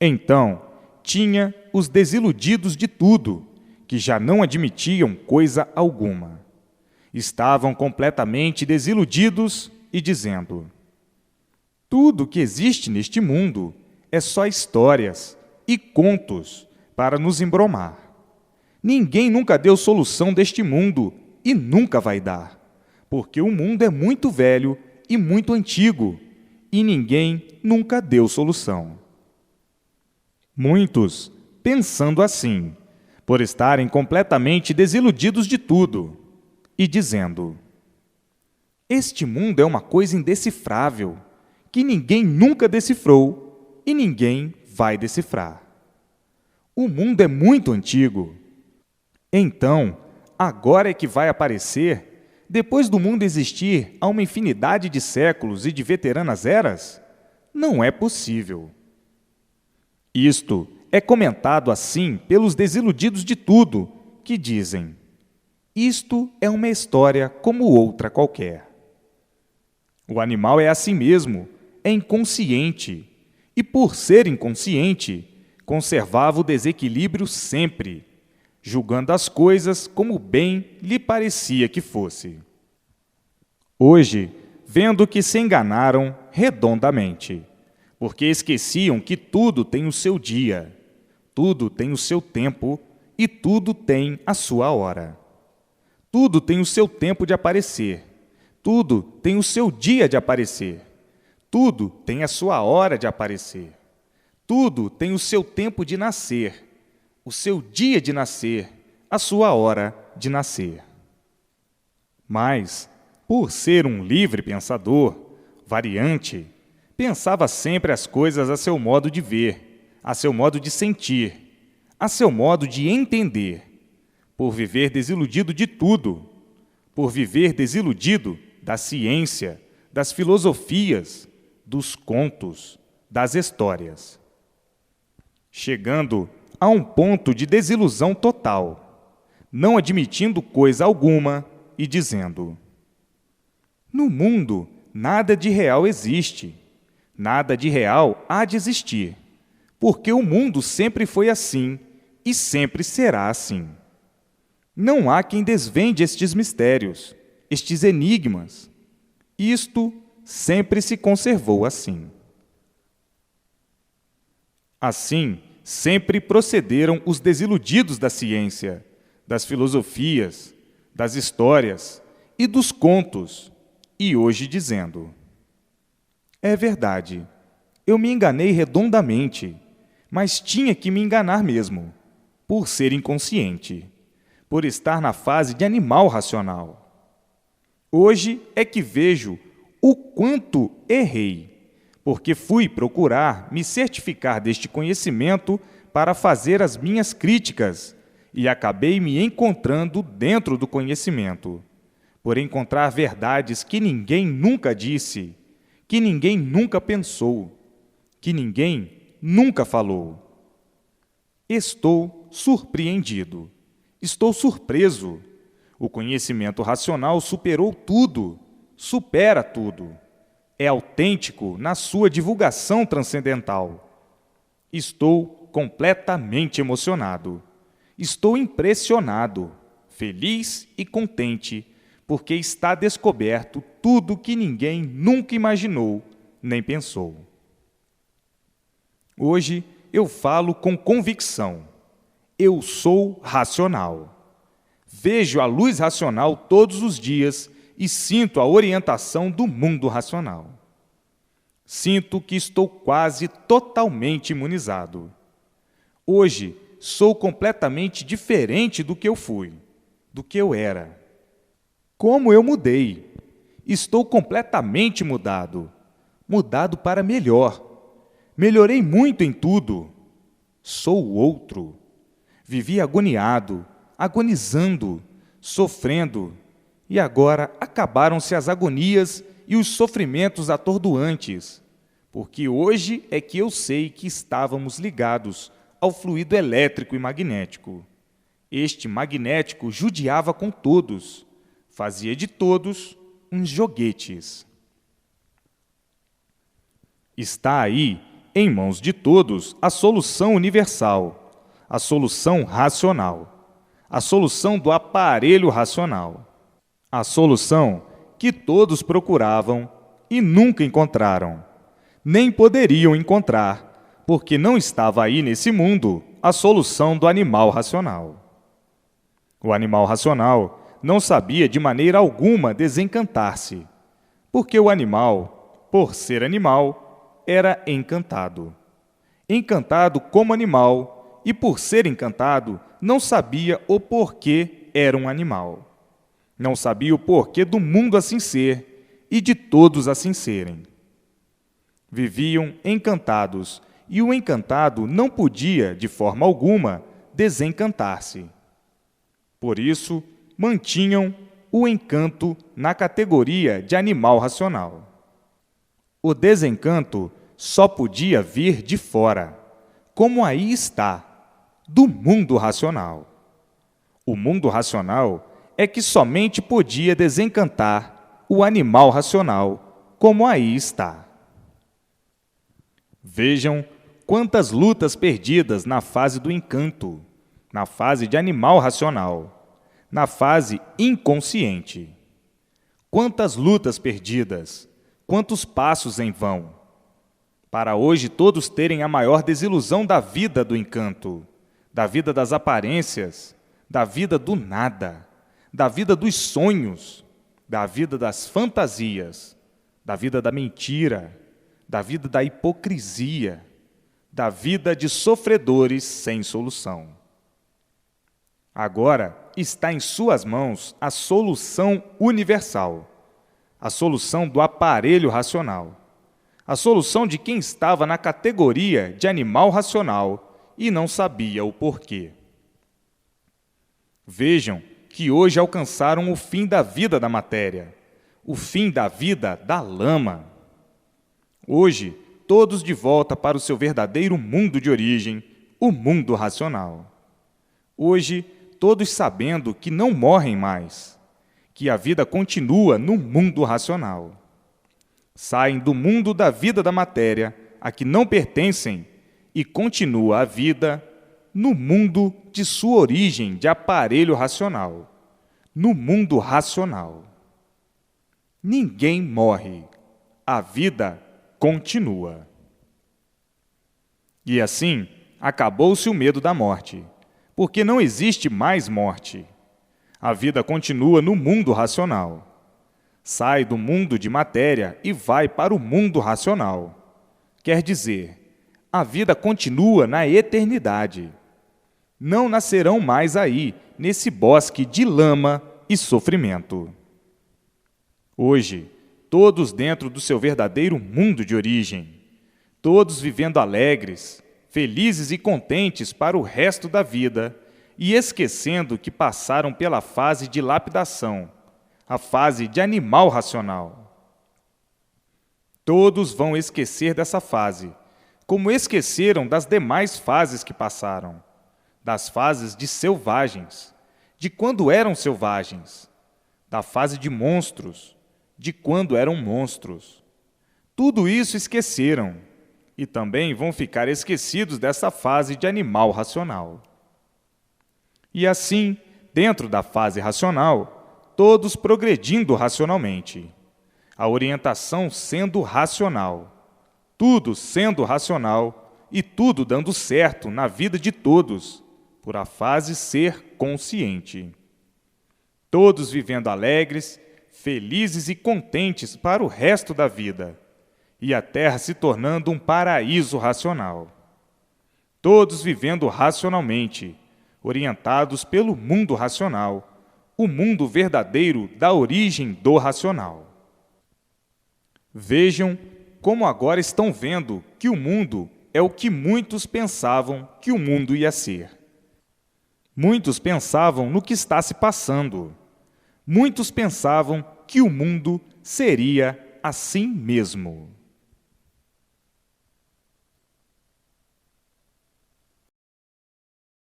Então, tinha os desiludidos de tudo, que já não admitiam coisa alguma. Estavam completamente desiludidos e dizendo: tudo que existe neste mundo é só histórias e contos para nos embromar. Ninguém nunca deu solução deste mundo e nunca vai dar, porque o mundo é muito velho e muito antigo, e ninguém nunca deu solução. Muitos, pensando assim, por estarem completamente desiludidos de tudo, e dizendo: este mundo é uma coisa indecifrável, que ninguém nunca decifrou e ninguém vai decifrar. O mundo é muito antigo. Então, agora é que vai aparecer, depois do mundo existir há uma infinidade de séculos e de veteranas eras? Não é possível. Isto é comentado assim pelos desiludidos de tudo, que dizem: isto é uma história como outra qualquer. O animal é assim mesmo, é inconsciente, e por ser inconsciente, conservava o desequilíbrio sempre, julgando as coisas como bem lhe parecia que fosse. Hoje, vendo que se enganaram redondamente, porque esqueciam que tudo tem o seu dia, tudo tem o seu tempo e tudo tem a sua hora. Tudo tem o seu tempo de aparecer, tudo tem o seu dia de aparecer, tudo tem a sua hora de aparecer, tudo tem o seu tempo de nascer, o seu dia de nascer, a sua hora de nascer. Mas, por ser um livre pensador, variante, pensava sempre as coisas a seu modo de ver, a seu modo de sentir, a seu modo de entender, por viver desiludido de tudo, por viver desiludido da ciência, das filosofias, dos contos, das histórias. Chegando a um ponto de desilusão total, não admitindo coisa alguma e dizendo: no mundo nada de real existe, nada de real há de existir, porque o mundo sempre foi assim e sempre será assim. Não há quem desvende estes mistérios, estes enigmas. Isto sempre se conservou assim. Assim, sempre procederam os desiludidos da ciência, das filosofias, das histórias e dos contos, e hoje dizendo: é verdade, eu me enganei redondamente, mas tinha que me enganar mesmo, por ser inconsciente, por estar na fase de animal racional. Hoje é que vejo o quanto errei, porque fui procurar me certificar deste conhecimento para fazer as minhas críticas e acabei me encontrando dentro do conhecimento, por encontrar verdades que ninguém nunca disse, que ninguém nunca pensou, que ninguém nunca falou. Estou surpreendido, estou surpreso. O conhecimento racional superou tudo, supera tudo. É autêntico na sua divulgação transcendental. Estou completamente emocionado. Estou impressionado, feliz e contente, porque está descoberto tudo que ninguém nunca imaginou nem pensou. Hoje eu falo com convicção. Eu sou racional. Vejo a luz racional todos os dias e sinto a orientação do mundo racional. Sinto que estou quase totalmente imunizado. Hoje, sou completamente diferente do que eu fui, do que eu era. Como eu mudei! Estou completamente mudado. mudado para melhor. Melhorei muito em tudo. Sou o outro. Vivi agoniado, agonizando, sofrendo, e agora acabaram-se as agonias e os sofrimentos atordoantes, porque hoje é que eu sei que estávamos ligados ao fluido elétrico e magnético. Este magnético judiava com todos, fazia de todos uns joguetes. Está aí, em mãos de todos, a solução universal, a solução racional, a solução do aparelho racional, a solução que todos procuravam e nunca encontraram, nem poderiam encontrar, porque não estava aí nesse mundo a solução do animal racional. O animal racional não sabia de maneira alguma desencantar-se, porque o animal, por ser animal, era encantado. Encantado como animal, e por ser encantado, não sabia o porquê era um animal. Não sabia o porquê do mundo assim ser e de todos assim serem. Viviam encantados, e o encantado não podia, de forma alguma, desencantar-se. Por isso, mantinham o encanto na categoria de animal racional. O desencanto só podia vir de fora, como aí está, do mundo racional. O mundo racional é que somente podia desencantar o animal racional, como aí está. Vejam quantas lutas perdidas na fase do encanto, na fase de animal racional, na fase inconsciente. Quantas lutas perdidas, quantos passos em vão, para hoje todos terem a maior desilusão da vida do encanto, da vida das aparências, da vida do nada, da vida dos sonhos, da vida das fantasias, da vida da mentira, da vida da hipocrisia, da vida de sofredores sem solução. Agora está em suas mãos a solução universal, a solução do aparelho racional, a solução de quem estava na categoria de animal racional e não sabia o porquê. Vejam que hoje alcançaram o fim da vida da matéria, o fim da vida da lama. Hoje, todos de volta para o seu verdadeiro mundo de origem, o mundo racional. Hoje, todos sabendo que não morrem mais, que a vida continua no mundo racional. Saem do mundo da vida da matéria, a que não pertencem, e continua a vida no mundo de sua origem de aparelho racional, no mundo racional. Ninguém morre, a vida continua. E assim, acabou-se o medo da morte, porque não existe mais morte. A vida continua no mundo racional. Sai do mundo de matéria e vai para o mundo racional. Quer dizer, a vida continua na eternidade. Não nascerão mais aí, nesse bosque de lama e sofrimento. Hoje, todos dentro do seu verdadeiro mundo de origem, todos vivendo alegres, felizes e contentes para o resto da vida, e esquecendo que passaram pela fase de lapidação, a fase de animal racional. Todos vão esquecer dessa fase, como esqueceram das demais fases que passaram, das fases de selvagens, de quando eram selvagens, da fase de monstros, de quando eram monstros. Tudo isso esqueceram, e também vão ficar esquecidos dessa fase de animal racional. E assim, dentro da fase racional, todos progredindo racionalmente, a orientação sendo racional, tudo sendo racional e tudo dando certo na vida de todos, por a fase ser consciente. Todos vivendo alegres, felizes e contentes para o resto da vida, e a Terra se tornando um paraíso racional. Todos vivendo racionalmente, orientados pelo mundo racional, o mundo verdadeiro da origem do racional. Vejam como agora estão vendo que o mundo é o que muitos pensavam que o mundo ia ser. Muitos pensavam no que está se passando. Muitos pensavam que o mundo seria assim mesmo.